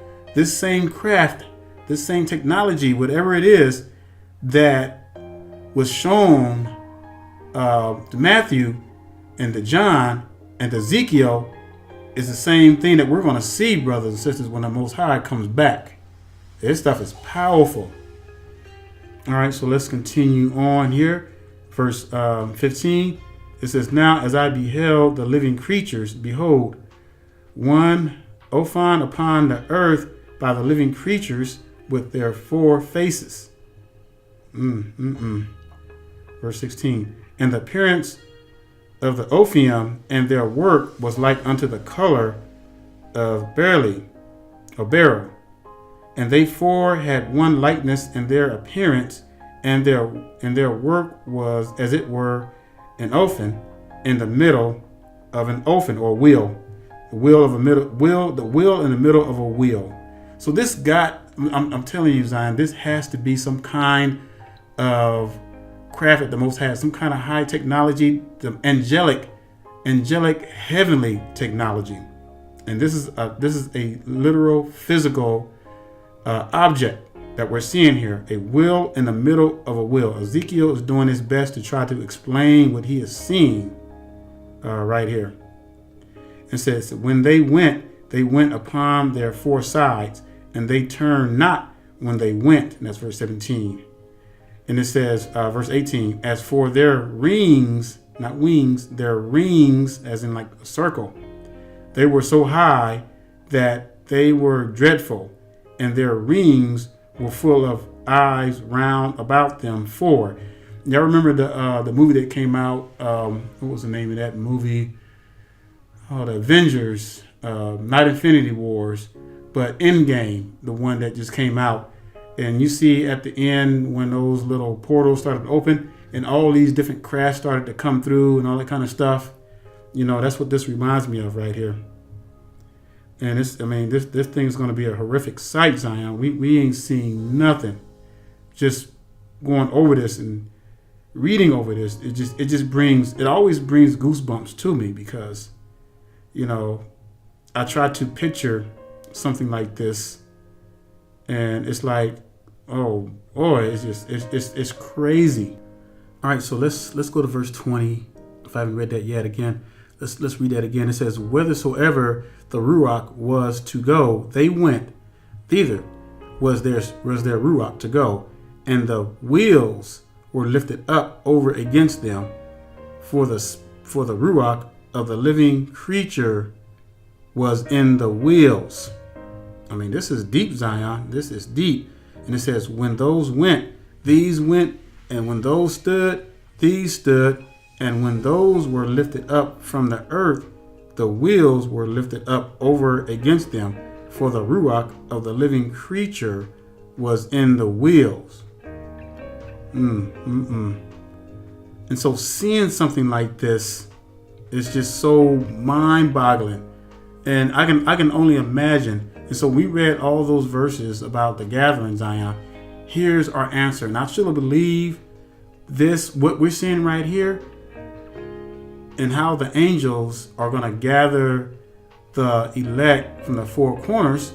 D: craft, this same technology, whatever it is that was shown to Matthew and to John and to Ezekiel, is the same thing that we're going to see, brothers and sisters, when the Most High comes back. This stuff is powerful. All right, so let's continue on here. Verse 15, it says, Now as I beheld the living creatures, behold, one ophon upon the earth by the living creatures with their four faces. Verse 16, and the appearance of the ophium and their work was like unto the color of beryl. And they four had one likeness in their appearance, and their work was as it were an ophon in the middle of an ophon, or wheel. The wheel in the middle of a wheel. So this I'm telling you, Zion, this has to be some kind of craft that the Most High, some kind of high technology, the angelic, heavenly technology. And this is a literal physical object that we're seeing here, a wheel in the middle of a wheel. Ezekiel is doing his best to try to explain what he is seeing right here. It says, when they went upon their four sides, and they turned not when they went. And that's verse 17. And it says, verse 18, as for their rings, not wings, their rings, as in like a circle, they were so high that they were dreadful, and their rings were full of eyes round about them four. Y'all remember the movie that came out? What was the name of that movie? Oh, the Avengers, not Infinity Wars, but Endgame, the one that just came out. And you see at the end when those little portals started to open and all these different crafts started to come through and all that kind of stuff. You know, that's what this reminds me of right here. And this thing is going to be a horrific sight, Zion. We ain't seeing nothing. Just going over this and reading over this, it always brings goosebumps to me, because, you know, I try to picture something like this, and it's like, oh boy, it's crazy. All right, so let's go to verse 20. If I haven't read that yet, again, let's read that again. It says, whithersoever the Ruach was to go, they went. Thither was their Ruach to go, and the wheels were lifted up over against them, for the Ruach of the living creature was in the wheels. I mean, this is deep, Zion. This is deep. And it says, when those went, these went, and when those stood, these stood, and when those were lifted up from the earth, the wheels were lifted up over against them, for the Ruach of the living creature was in the wheels. And so seeing something like this is just so mind-boggling. And I can only imagine. And so we read all those verses about the gathering, Zion. Here's our answer. And I truly believe this, what we're seeing right here, and how the angels are going to gather the elect from the four corners.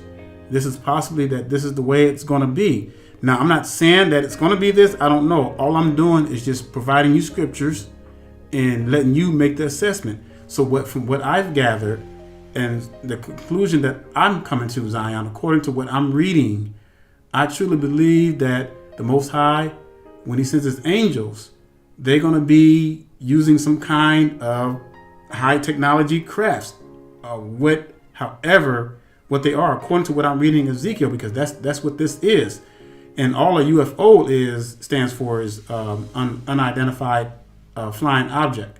D: This is possibly that this is the way it's going to be. Now, I'm not saying that it's going to be this. I don't know. All I'm doing is just providing you scriptures and letting you make the assessment. So from what I've gathered and the conclusion that I'm coming to, Zion, according to what I'm reading, I truly believe that the Most High, when he sends his angels, they're going to be using some kind of high technology crafts, however, what they are, according to what I'm reading in Ezekiel, because that's what this is. And all a UFO stands for is unidentified flying object.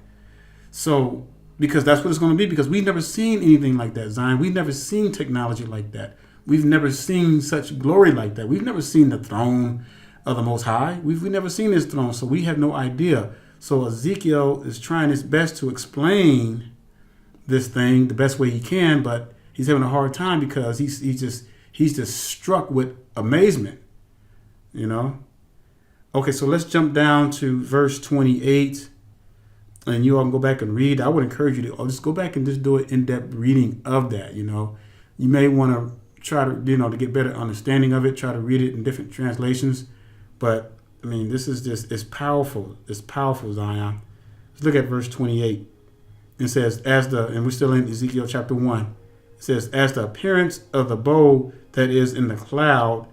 D: So, because that's what it's going to be, because we've never seen anything like that, Zion. We've never seen technology like that. We've never seen such glory like that. We've never seen the throne. of the Most High. We've never seen his throne, so we have no idea. So Ezekiel is trying his best to explain this thing the best way he can, but he's having a hard time because he's just struck with amazement, you know. Okay, so let's jump down to verse 28, and you all can go back and read. I would encourage you to just go back and just do an in-depth reading of that. You know, you may want to try to, to get better understanding of it. Try to read it in different translations, but I mean, this is just, it's powerful. It's powerful, Zion. Let's look at verse 28. It says, and we're still in Ezekiel chapter 1. It says, as the appearance of the bow that is in the cloud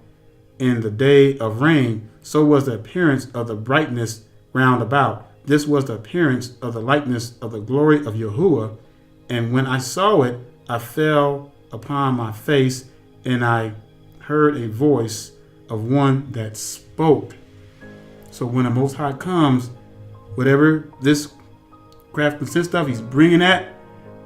D: in the day of rain, so was the appearance of the brightness round about. This was the appearance of the likeness of the glory of Yahuwah. And when I saw it, I fell upon my face, and I heard a voice of one that spoke. So when the Most High comes, whatever this craft consists of, he's bringing that,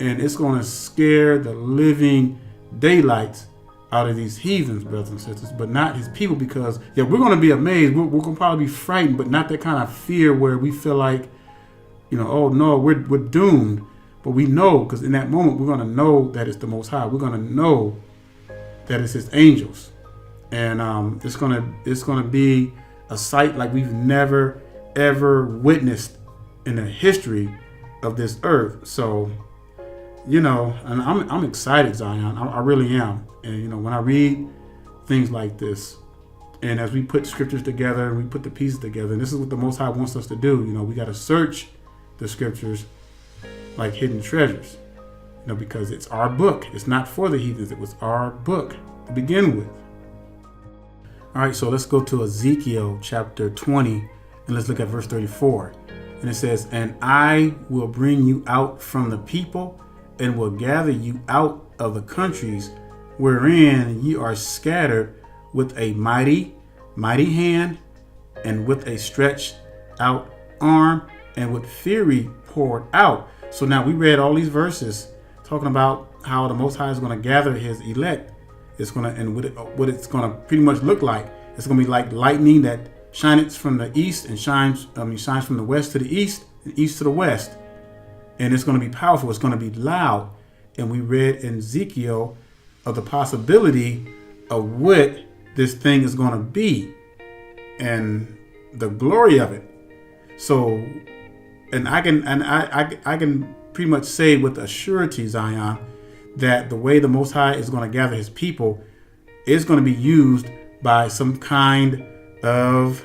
D: and it's going to scare the living daylights out of these heathens, brothers and sisters, but not his people, because, we're going to be amazed. We're going to probably be frightened, but not that kind of fear where we feel like, oh no, we're doomed. But we know, because in that moment, we're going to know that it's the Most High. We're going to know that it's his angels. And it's going to be a sight like we've never, ever witnessed in the history of this earth. So, and I'm excited, Zion. I really am. And, when I read things like this, and as we put scriptures together, and we put the pieces together, and this is what the Most High wants us to do. We got to search the scriptures like hidden treasures, because it's our book. It's not for the heathens. It was our book to begin with. All right, so let's go to Ezekiel chapter 20, and let's look at verse 34. And it says, and I will bring you out from the people, and will gather you out of the countries wherein ye are scattered, with a mighty hand, and with a stretched out arm, and with fury poured out. So now we read all these verses talking about how the Most High is going to gather his elect. It's going to, and what it's going to pretty much look like. It's going to be like lightning that shineth from the east and shines from the west to the east and east to the west. And it's going to be powerful. It's going to be loud. And we read in Ezekiel of the possibility of what this thing is going to be and the glory of it. So, and I can pretty much say with a surety, Zion, that the way the Most High is going to gather his people is going to be used by some kind of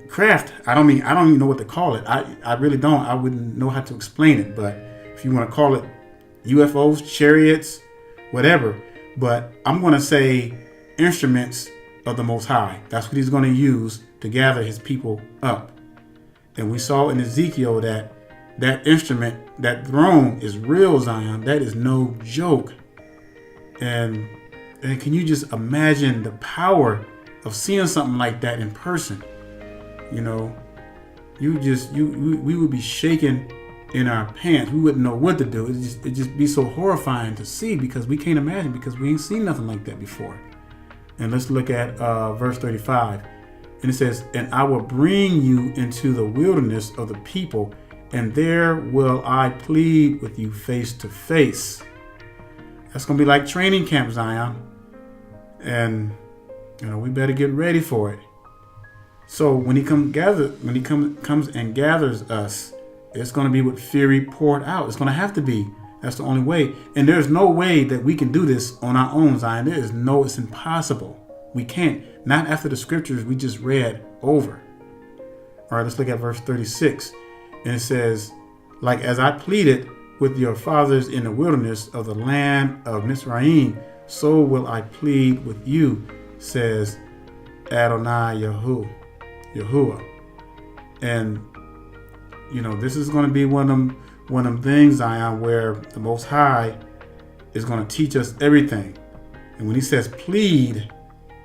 D: craft. I don't even know what to call it. I really don't. I wouldn't know how to explain it. But if you want to call it UFOs, chariots, whatever. But I'm going to say instruments of the Most High. That's what he's going to use to gather his people up. And we saw in Ezekiel that instrument, that throne is real, Zion. That is no joke. And can you just imagine the power of seeing something like that in person? We would be shaking in our pants. We wouldn't know what to do. It'd just be so horrifying to see, because we can't imagine, because we ain't seen nothing like that before. And let's look at verse 35. And it says, and I will bring you into the wilderness of the people, and there will I plead with you face to face. That's going to be like training camp, Zion. And, we better get ready for it. So when he comes and gathers us, it's going to be with fury poured out. It's going to have to be. That's the only way. And there's no way that we can do this on our own, Zion. It's impossible. We can't. Not after the scriptures we just read over. All right, let's look at verse 36. And it says, like as I pleaded with your fathers in the wilderness of the land of Mizraim, so will I plead with you, says Adonai Yahuwah. And this is going to be one of them things, Zion, where the Most High is going to teach us everything. And when he says plead,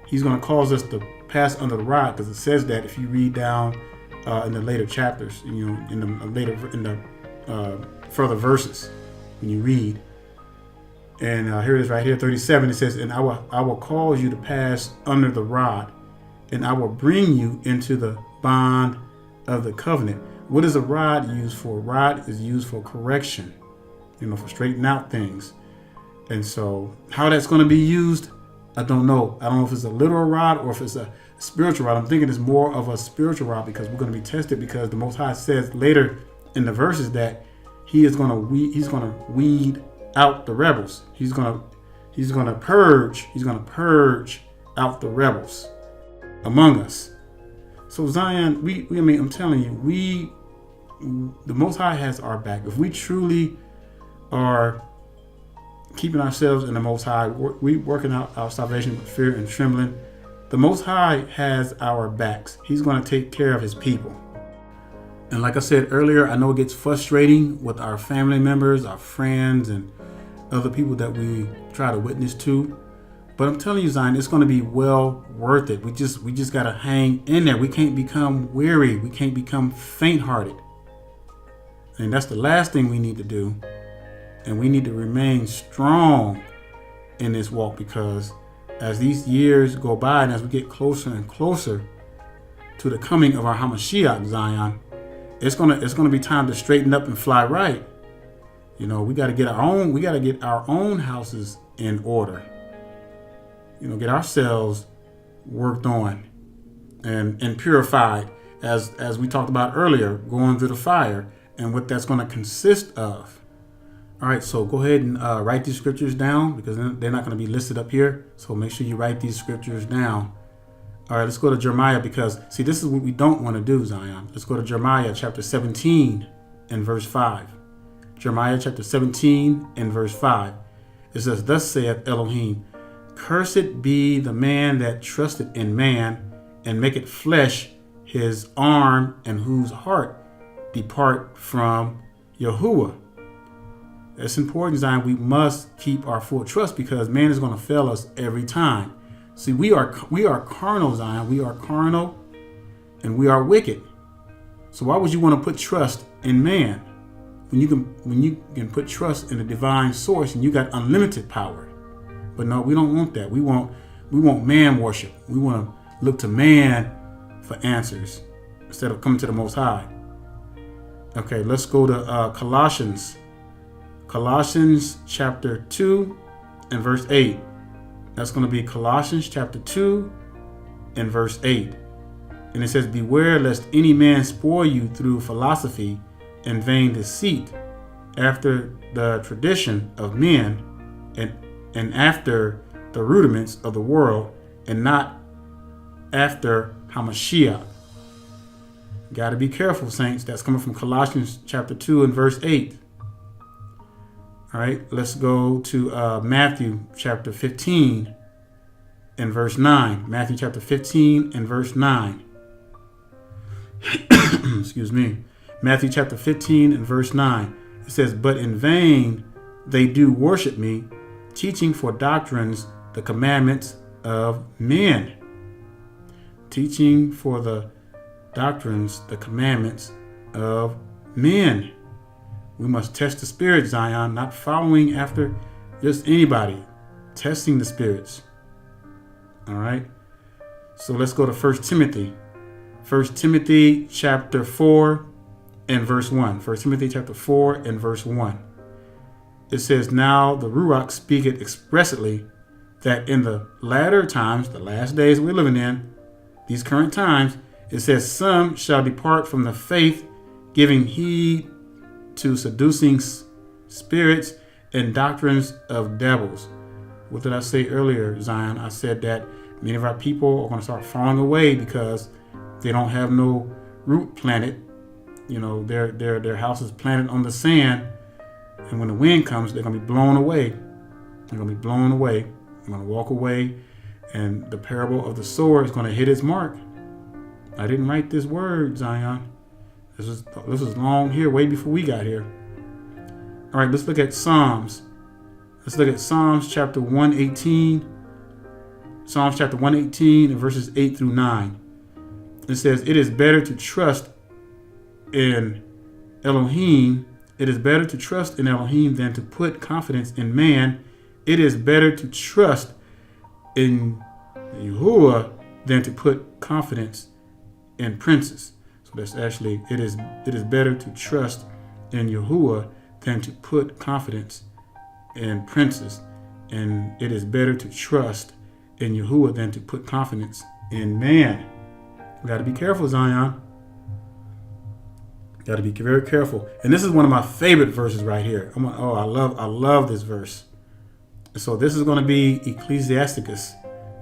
D: he's going to cause us to pass under the rod, because it says that if you read down in the later chapters, in the further verses, when you read. And here it is right here, 37. It says, and I will cause you to pass under the rod, and I will bring you into the bond of the covenant. What is a rod used for? Rod is used for correction, for straightening out things. And so how that's going to be used, I don't know. I don't know if it's a literal rod or if it's a spiritual rod. I'm thinking it's more of a spiritual rod, because we're going to be tested, because the Most High says later in the verses that he's going to weed out the rebels. He's going to purge out the rebels among us. So Zion, I'm telling you, the Most High has our back. If we truly are keeping ourselves in the Most High, we working out our salvation with fear and trembling, the Most High has our backs. He's going to take care of his people. And like I said earlier, I know it gets frustrating with our family members, our friends, and other people that we try to witness to. But I'm telling you, Zion, it's going to be well worth it. We just got to hang in there. We can't become weary. We can't become faint-hearted. And that's the last thing we need to do. And we need to remain strong in this walk, because as these years go by and as we get closer and closer to the coming of our Mashiach, Zion, it's gonna be time to straighten up and fly right. We got to get our own houses in order. Get ourselves worked on and purified, as we talked about earlier, going through the fire and what that's going to consist of. All right, so go ahead and write these scriptures down, because they're not going to be listed up here. So make sure you write these scriptures down. All right, let's go to Jeremiah, because, see, this is what we don't want to do, Zion. Let's go to Jeremiah chapter 17 and verse 5. Jeremiah chapter 17 and verse 5. It says, "Thus saith Elohim, cursed be the man that trusted in man, and maketh flesh his arm, and whose heart depart from Yahuwah." It's important, Zion. We must keep our full trust, because man is going to fail us every time. See, we are carnal, Zion. We are carnal, and we are wicked. So why would you want to put trust in man when you can put trust in the divine source and you got unlimited power? But no, we don't want that. We want man worship. We want to look to man for answers instead of coming to the Most High. Okay, let's go to Colossians. Colossians chapter 2 and verse 8. That's going to be Colossians chapter 2 and verse 8. And it says, "Beware lest any man spoil you through philosophy and vain deceit, after the tradition of men, and after the rudiments of the world, and not after Mashiach." Got to be careful, saints. That's coming from Colossians chapter 2 and verse 8. All right, let's go to Matthew chapter 15 and verse 9. Matthew chapter 15 and verse 9. Excuse me. Matthew chapter 15 and verse 9. It says, "But in vain they do worship me, teaching for doctrines the commandments of men." Teaching for the doctrines, the commandments of men. We must test the spirit, Zion, not following after just anybody. Testing the spirits. All right. So let's go to 1 Timothy. 1 Timothy chapter 4 and verse 1. 1 Timothy chapter 4 and verse 1. It says, "Now the Ruach speaketh expressly that in the latter times," the last days we're living in, these current times, it says, "some shall depart from the faith, giving heed to seducing spirits and doctrines of devils." What did I say earlier, Zion? I said that many of our people are going to start falling away because they don't have no root planted. Their house is planted on the sand, and when the wind comes, they're going to be blown away. They're going to be blown away. They're going to walk away, and the parable of the sword is going to hit its mark. I didn't write this word, Zion. This was long here, way before we got here. All right, let's look at Psalms. Let's look at Psalms chapter 118. Psalms chapter 118 and verses 8 through 9. It says, "It is better to trust in Elohim. It is better to trust in Elohim than to put confidence in man. It is better to trust in Yahuwah than to put confidence in princes. So that's actually, it is better to trust in Yahuwah than to put confidence in princes. And it is better to trust in Yahuwah than to put confidence in man. We got to be careful, Zion. Got to be very careful. And this is one of my favorite verses right here. I love this verse. So this is going to be Ecclesiasticus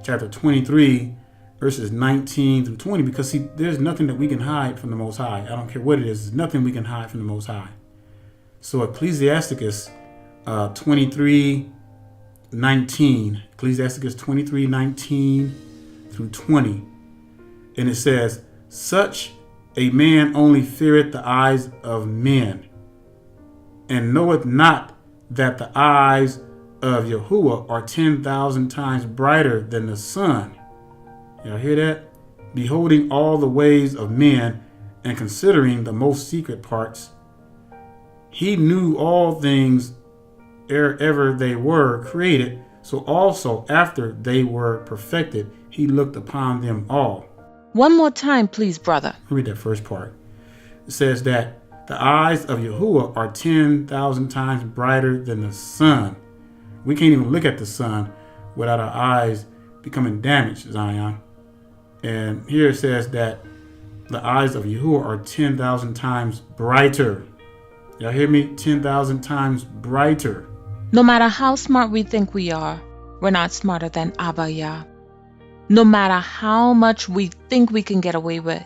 D: chapter 23, verses 19 through 20, because see, there's nothing that we can hide from the Most High. I don't care what it is. There's nothing we can hide from the Most High. So Ecclesiasticus 23:19, Ecclesiasticus 23:19 through 20. And it says, such a man only feareth the eyes of men, and knoweth not that the eyes of Yahuwah are 10,000 times brighter than the sun. Y'all hear that? Beholding all the ways of men, and considering the most secret parts. He knew all things ere ever they were created, so also after they were perfected, he looked upon them all.
C: One more time, please, brother.
D: Read that first part. It says that the eyes of Yahuwah are 10,000 times brighter than the sun. We can't even look at the sun without our eyes becoming damaged, Zion. And here it says that the eyes of Yahuwah are 10,000 times brighter. Y'all hear me? 10,000 times brighter.
C: No matter how smart we think we are, we're not smarter than ABBA YAH. No matter how much we think we can get away with,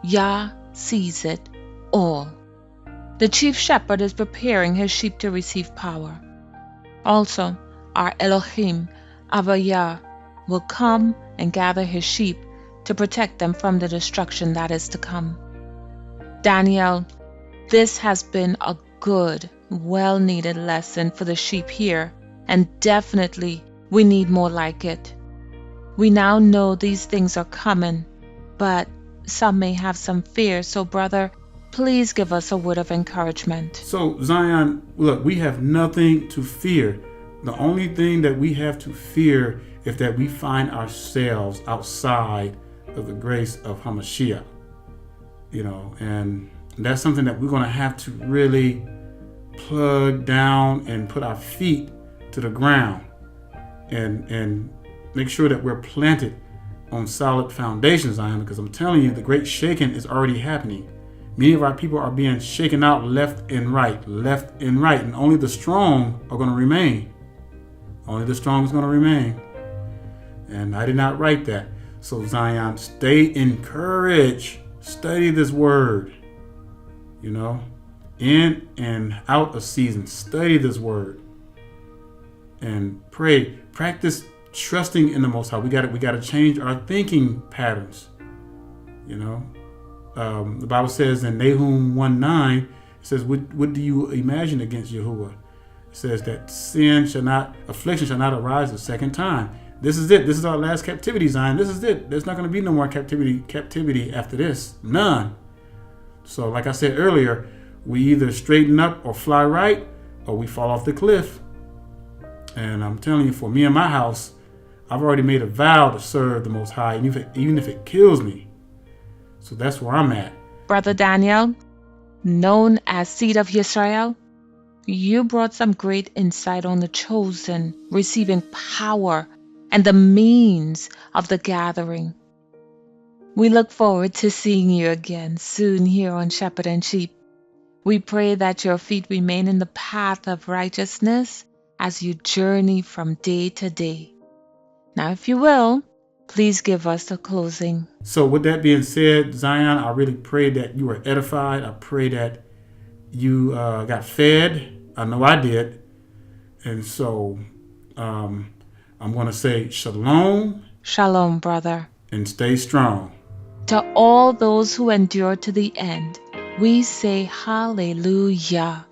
C: Yah sees it all. The Chief Shepherd is preparing his sheep to receive power. Also, our Elohim, ABBA YAH, will come and gather his sheep to protect them from the destruction that is to come. Daniel, this has been a good, well-needed lesson for the sheep here, and definitely we need more like it. We now know these things are coming, but some may have some fear. So, brother, please give us a word of encouragement.
D: So, Zion, look, we have nothing to fear. The only thing that we have to fear is that we find ourselves outside of the grace of Mashiah. And that's something that we're going to have to really plug down and put our feet to the ground and make sure that we're planted on solid foundations, Zion, because I'm telling you, the great shaking is already happening. Many of our people are being shaken out left and right, and only the strong are going to remain. Only the strong is going to remain. And I did not write that. So, Zion, stay encouraged. Study this word. In and out of season. Study this word. And pray. Practice trusting in the Most High. We got to change our thinking patterns. The Bible says in Nahum 1:9, it says, what do you imagine against Yahuwah? It says that affliction shall not arise a second time. This is it. This is our last captivity, Zion. This is it. There's not going to be no more captivity after this. None. So like I said earlier, we either straighten up or fly right, or we fall off the cliff. And I'm telling you, for me and my house, I've already made a vow to serve the Most High, even if it kills me. So that's where I'm at.
C: Brother Daniel, known as Seed of Yisrael, you brought some great insight on the chosen receiving power and the means of the gathering. We look forward to seeing you again soon here on Shepherd and Sheep. We pray that your feet remain in the path of righteousness as you journey from day to day. Now, if you will, please give us the closing.
D: So with that being said, Zion, I really pray that you were edified. I pray that you got fed. I know I did. And so I'm going to say shalom.
C: Shalom, brother.
D: And stay strong.
C: To all those who endure to the end, we say hallelujah.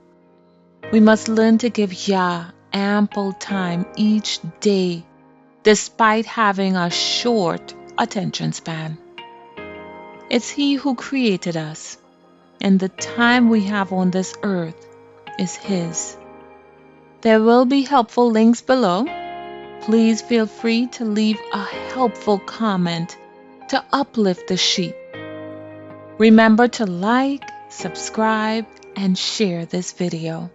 C: We must learn to give Yah ample time each day, despite having a short attention span. It's He who created us, and the time we have on this earth is His. There will be helpful links below. Please feel free to leave a helpful comment to uplift the sheep. Remember to like, subscribe, and share this video.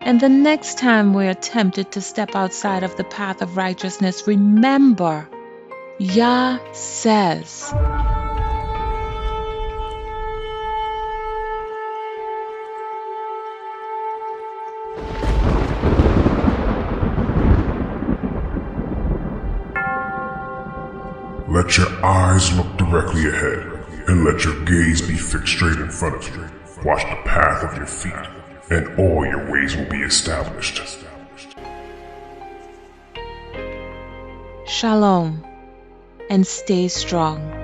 C: And the next time we're tempted to step outside of the path of righteousness, remember, Yah says,
B: Let your eyes look directly ahead, and let your gaze be fixed straight in front of you. Watch the path of your feet, and all your ways will be established.
C: Shalom, and stay strong.